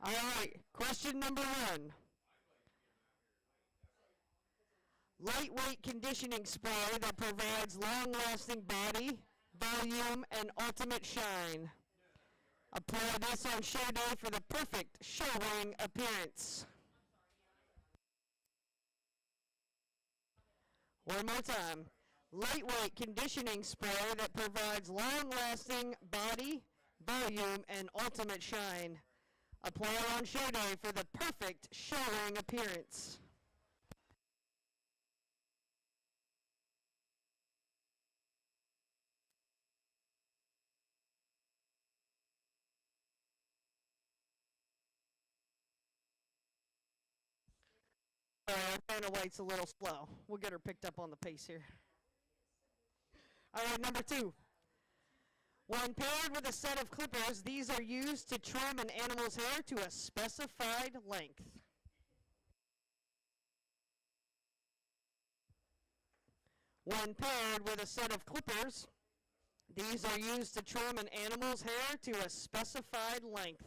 S1: All right, question number 1. Lightweight conditioning spray that provides long-lasting body, volume, and ultimate shine. Apply this on show day for the perfect show ring appearance. One more time. Lightweight conditioning spray that provides long-lasting body, volume, and ultimate shine. Apply on show day for the perfect show ring appearance. Anna White's a little slow. We'll get her picked up on the pace here. All right, number 2. When paired with a set of clippers, these are used to trim an animal's hair to a specified length. When paired with a set of clippers, these are used to trim an animal's hair to a specified length.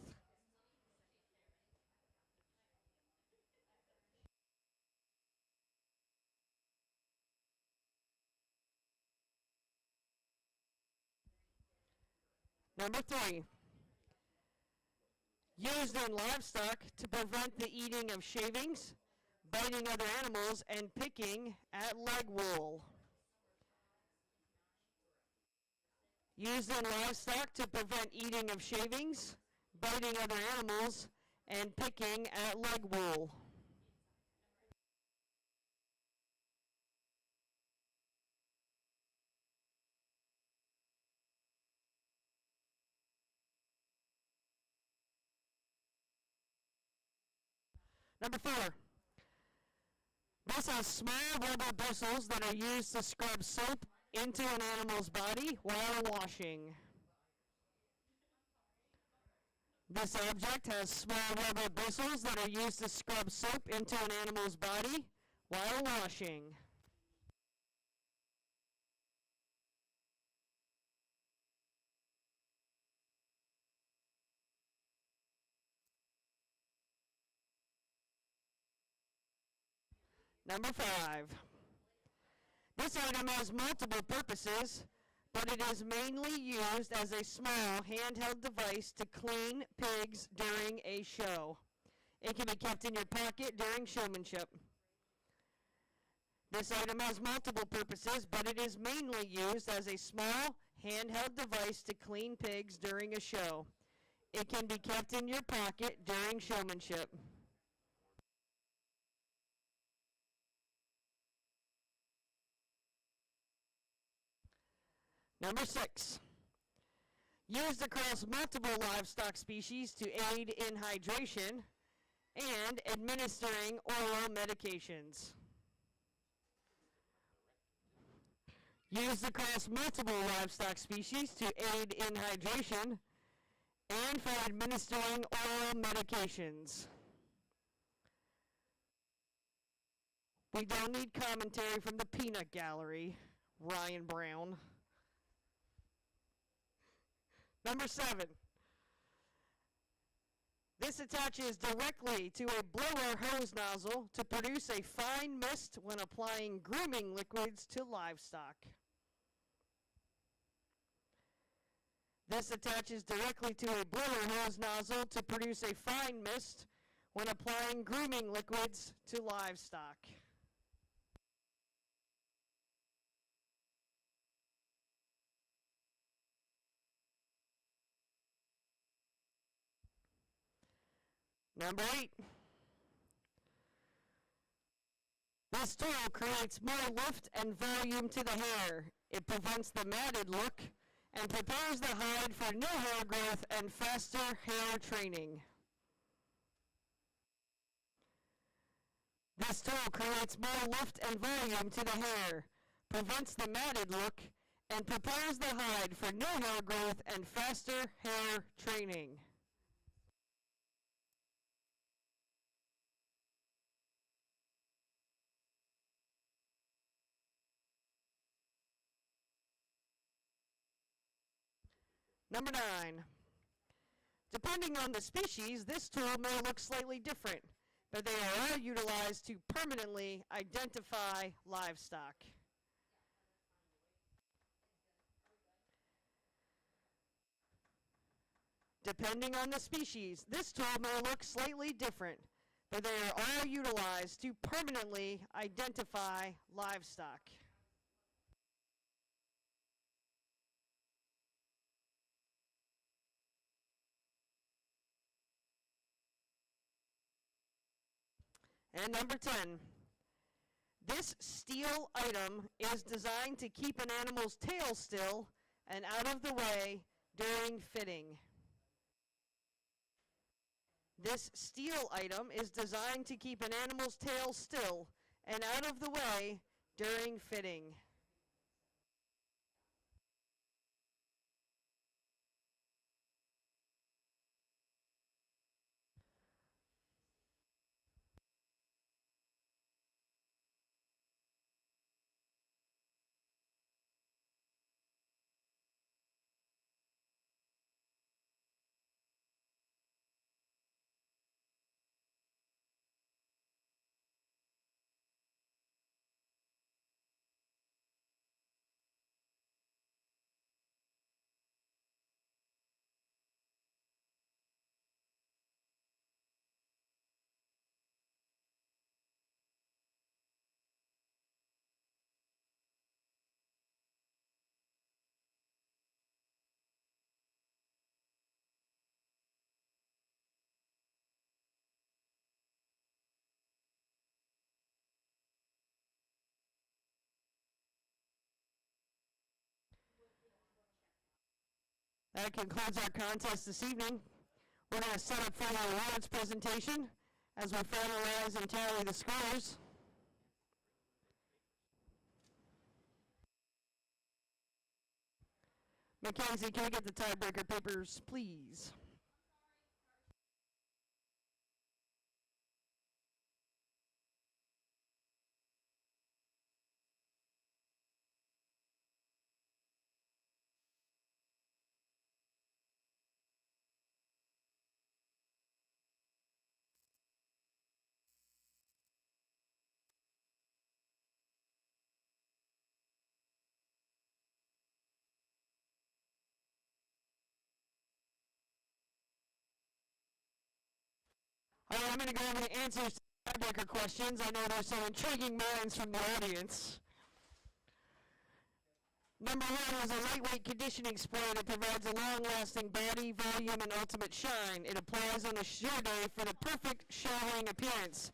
S1: Number 3. Used in livestock to prevent the eating of shavings, biting other animals, and picking at leg wool. Used in livestock to prevent eating of shavings, biting other animals, and picking at leg wool. Number 4. This has small rubber bristles that are used to scrub soap into an animal's body while washing. This object has small rubber bristles that are used to scrub soap into an animal's body while washing. Number 5. This item has multiple purposes, but it is mainly used as a small handheld device to clean pigs during a show. It can be kept in your pocket during showmanship. This item has multiple purposes, but it is mainly used as a small handheld device to clean pigs during a show. It can be kept in your pocket during showmanship. Number 6. Used across multiple livestock species to aid in hydration and administering oral medications. Used across multiple livestock species to aid in hydration and for administering oral medications. We don't need commentary from the peanut gallery, Ryan Brown. Number 7. This attaches directly to a blower hose nozzle to produce a fine mist when applying grooming liquids to livestock. This attaches directly to a blower hose nozzle to produce a fine mist when applying grooming liquids to livestock. Number 8. This tool creates more lift and volume to the hair. It prevents the matted look and prepares the hide for new hair growth and faster hair training. This tool creates more lift and volume to the hair, prevents the matted look, and prepares the hide for new hair growth and faster hair training. Number 9. Depending on the species, this tool may look slightly different, but they are all utilized to permanently identify livestock. Depending on the species, this tool may look slightly different, but they are all utilized to permanently identify livestock. And number 10. This steel item is designed to keep an animal's tail still and out of the way during fitting. This steel item is designed to keep an animal's tail still and out of the way during fitting. That concludes our contest this evening. We're going to set up for the awards presentation as we finalize and tally the scores. Mackenzie, can we get the tiebreaker papers, please? All right, I'm going to go over the answers to the tiebreaker questions. I know there's some intriguing minds from the audience. Number 1 is a lightweight conditioning spray that provides a long-lasting body, volume, and ultimate shine. It applies on a show day for the perfect showing appearance.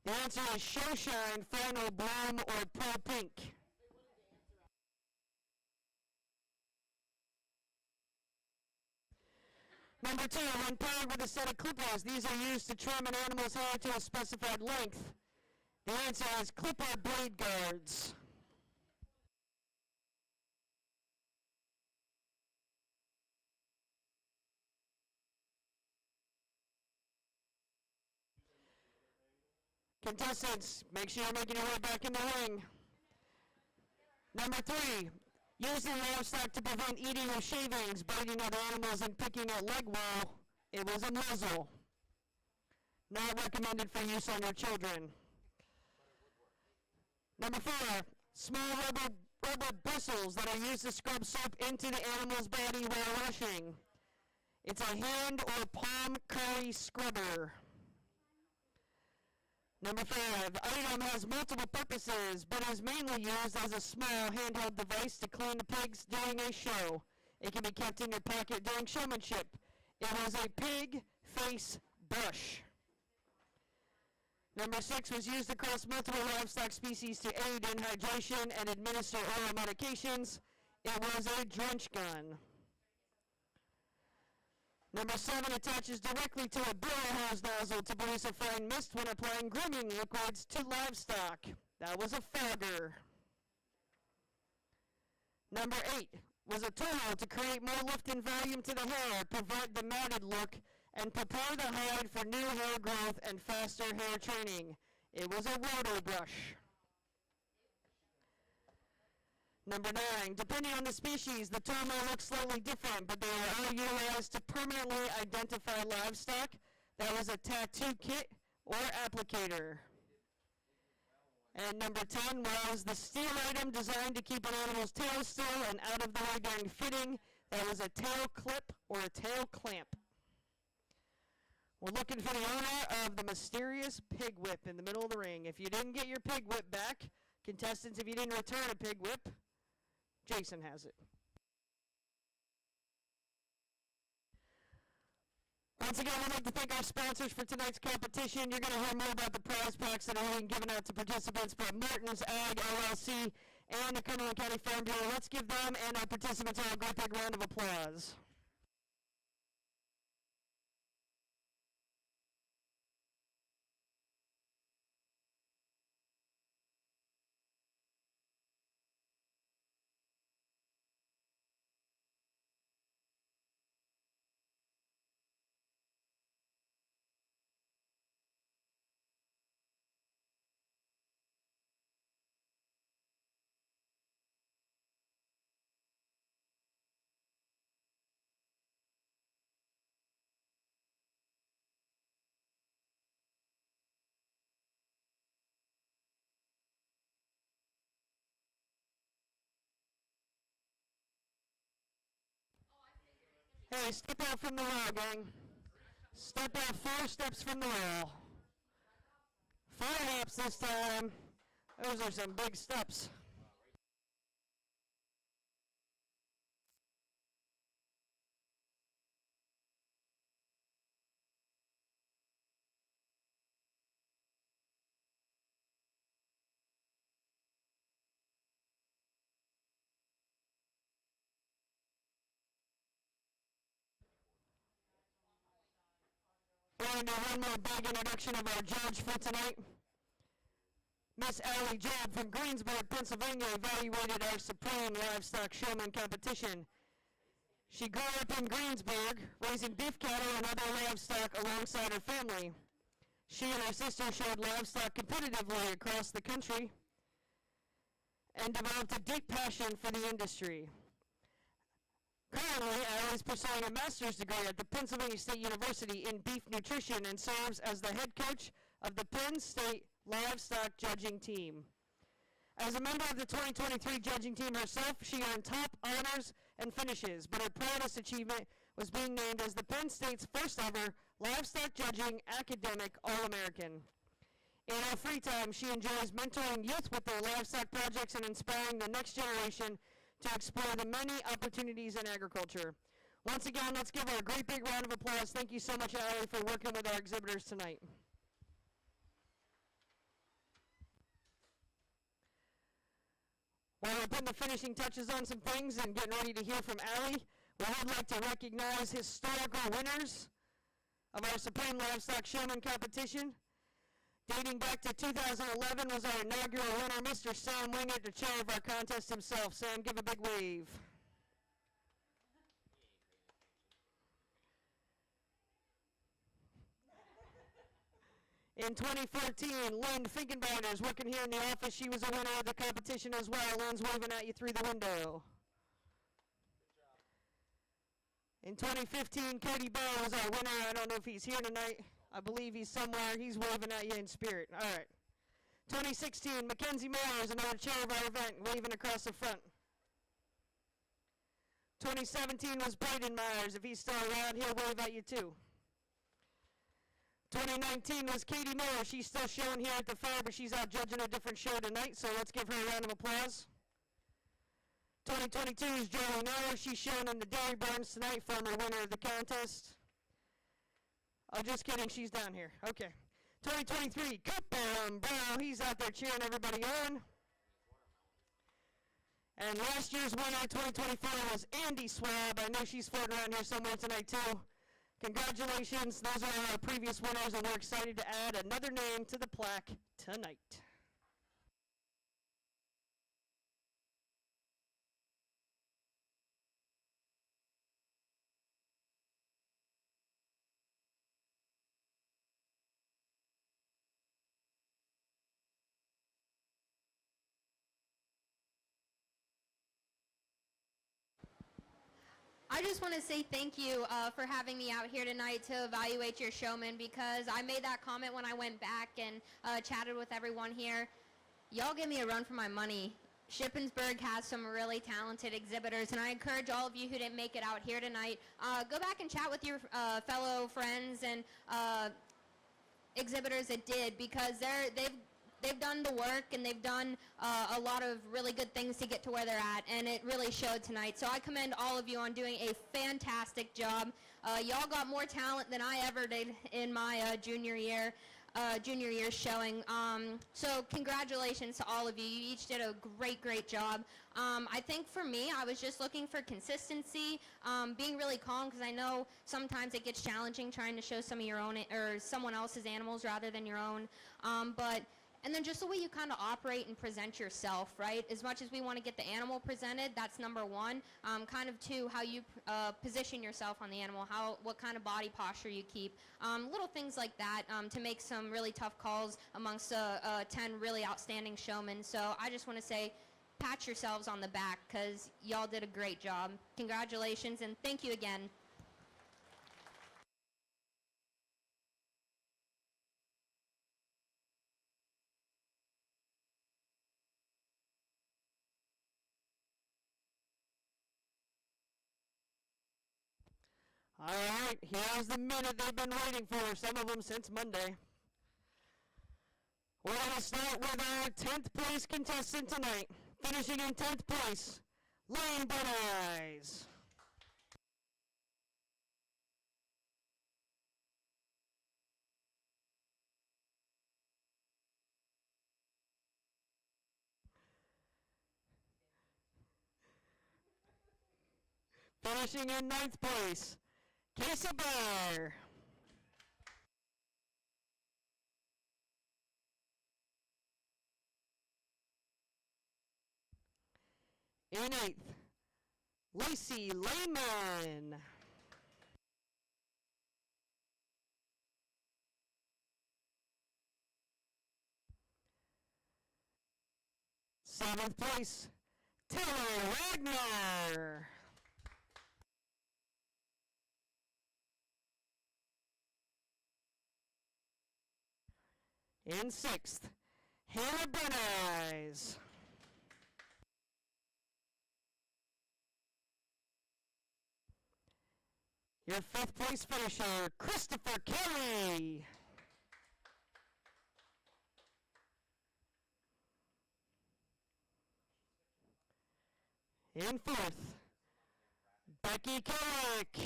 S1: The answer is Show Shine, Final Bloom, or Pro Pink. Number 2, when paired with a set of clippers, these are used to trim an animal's hair to a specified length. The answer is Clipper Blade Guards. Contestants, make sure you're making your way back in the ring. Number 3, using livestock to prevent eating of shavings, biting other animals, and picking at leg wool. It was a muzzle. Not recommended for use on your children. Number 4, small rubber bristles that are used to scrub soap into the animal's body while washing. It's a hand or palm curry scrubber. Number 5, item has multiple purposes, but is mainly used as a small handheld device to clean the pigs during a show. It can be kept in your pocket during showmanship. It was a pig face brush. Number 6 was used across multiple livestock species to aid in hydration and administer oral medications. It was a drench gun. Number 7 attaches directly to a blower hose nozzle to produce a fine mist when applying grooming liquids to livestock. That was a fogger. Number 8 was a tool to create more lift and volume to the hair, prevent the matted look, and prepare the hide for new hair growth and faster hair training. It was a roto brush. Number 9, depending on the species, the tool may look slightly different, but they are all utilized to permanently identify livestock. That was a tattoo kit or applicator. And number 10 was the steel item designed to keep an animal's tail still and out of the way during fitting. That was a tail clip or a tail clamp. We're looking for the owner of the mysterious pig whip in the middle of the ring. If you didn't get your pig whip back, contestants, if you didn't return a pig whip, Jason has it. Once again, I'd like to thank our sponsors for tonight's competition. You're going to hear more about the prize packs that are being given out to participants, but Martin's Ag LLC and the Cumberland County Farm Bureau. Let's give them and our participants all a great big round of applause. Hey, step out from the wall, gang. Step out 4 steps from the wall. 4 hops this time. Those are some big steps. We're going to do one more big introduction of our judge for tonight. Miss Allie Job from Greensburg, Pennsylvania, evaluated our Supreme Livestock Showman competition. She grew up in Greensburg, raising beef cattle and other livestock alongside her family. She and her sister showed livestock competitively across the country and developed a deep passion for the industry. Currently, Allie is pursuing a master's degree at the Pennsylvania State University in beef nutrition and serves as the head coach of the Penn State Livestock Judging Team. As a member of the 2023 judging team herself, she earned top honors and finishes, but her proudest achievement was being named as the Penn State's first ever livestock judging academic All-American. In her free time, she enjoys mentoring youth with their livestock projects and inspiring the next generation to explore the many opportunities in agriculture. Once again, let's give her a great big round of applause. Thank you so much, Allie, for working with our exhibitors tonight. While we're putting the finishing touches on some things and getting ready to hear from Allie, we would like to recognize historical winners of our Supreme Livestock Showman competition. Dating back to 2011 was our inaugural winner, Mr. Sam Wingert, the chair of our contest himself. Sam, give a big wave. In 2014, Lynn Finkenbinder is working here in the office. She was a winner of the competition as well. Lynn's waving at you through the window. In 2015, Cody Bell was our winner. I don't know if he's here tonight. I believe he's somewhere. He's waving at you in spirit. All right. 2016, Mackenzie Moore is another chair of our event, waving across the front. 2017 was Braden Myers. If he's still around, he'll wave at you too. 2019 was Katie Miller. She's still showing here at the fair, but she's out judging a different show tonight, so let's give her a round of applause. 2022 is Jolie Miller. She's shown in the Dairy Barns tonight, former winner of the contest. Oh, just kidding. She's down here. Okay. 2023, Cooper Brown. He's out there cheering everybody on. And last year's winner, 2024, was Andy Swab. I know she's floating around here somewhere tonight, too. Congratulations, those are our previous winners, and we're excited to add another name to the plaque tonight.
S3: I just want to say thank you for having me out here tonight to evaluate your showman, because I made that comment when I went back and chatted with everyone here. Y'all give me a run for my money. Shippensburg has some really talented exhibitors, and I encourage all of you who didn't make it out here tonight, go back and chat with your fellow friends and exhibitors that did, because they've done the work, and they've done a lot of really good things to get to where they're at, and it really showed tonight. So I commend all of you on doing a fantastic job. Y'all got more talent than I ever did in my junior year showing. So congratulations to all of you. You each did a great job. I think for me, I was just looking for consistency, being really calm, because I know sometimes it gets challenging trying to show some of your own or someone else's animals rather than your own. And then just the way you kind of operate and present yourself, right? As much as we want to get the animal presented, that's number one. Kind of two, how you position yourself on the animal, what kind of body posture you keep. Little things like that to make some really tough calls amongst 10 really outstanding showmen. So I just want to say, pat yourselves on the back, because y'all did a great job. Congratulations, and thank you again.
S1: All right, here's the minute they've been waiting for, some of them since Monday. We're going to start with our 10th place contestant tonight. Finishing in 10th place, Lane Butt Eyes. Finishing in 9th place, Casey Bear. In 8th, Lacey Lehman. Seventh place, Taylor Wagner. In 6th, Hannah Burneyes. Your 5th place finisher, Christopher Kelly. In 4th, Becky Carrick.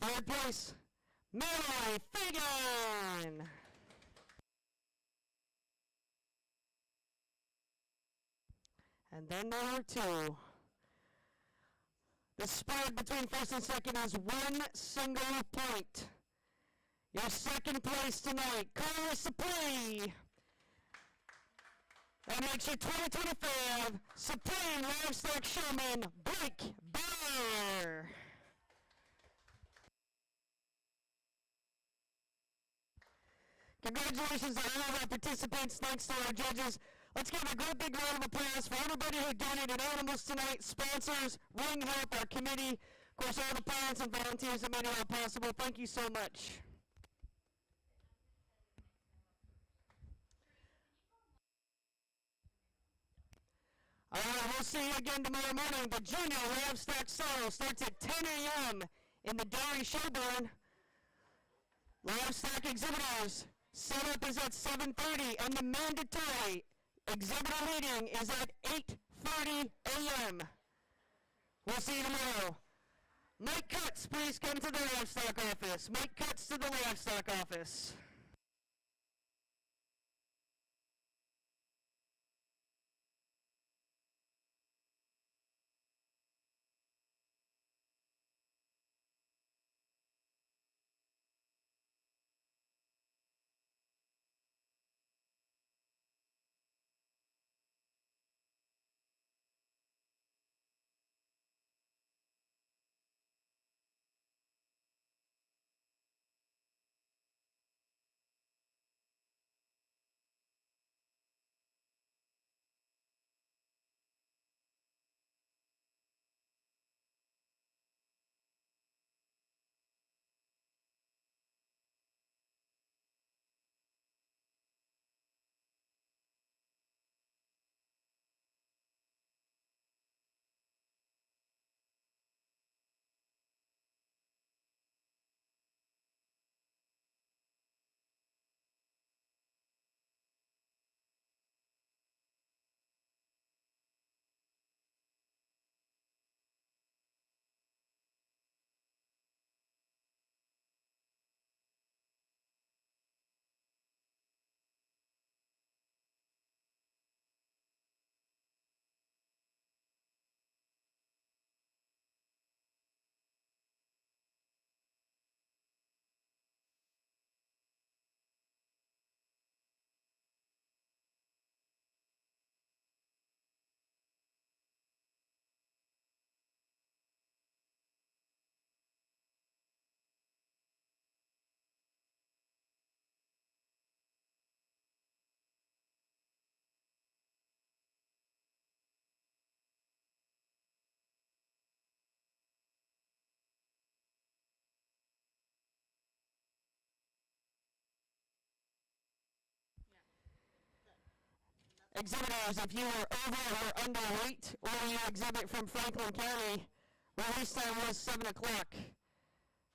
S1: Third place, Mary Fagan. And then number 2. The spread between first and second is 1 single point. Your second place tonight, Carla Supreme. That makes your 2025 Supreme Livestock Showman, Blake Bear. Congratulations to all of our participants. Thanks to our judges. Let's give a great big round of applause for everybody who donated animals tonight, sponsors, Ring Help, our committee, of course all the parents and volunteers that made it all possible. Thank you so much. All right, we'll see you again tomorrow morning. The Junior Livestock Sale starts at 10 a.m. in the Dairy Showbarn. Livestock exhibitors, setup is at 7:30, and the mandatory exhibitor meeting is at 8:30 a.m. We'll see you tomorrow. Mike Cutts, please come to the livestock office. Mike Cutts to the livestock office. Exhibitors, if you are over or underweight or you exhibit from Franklin County, release time was 7 o'clock.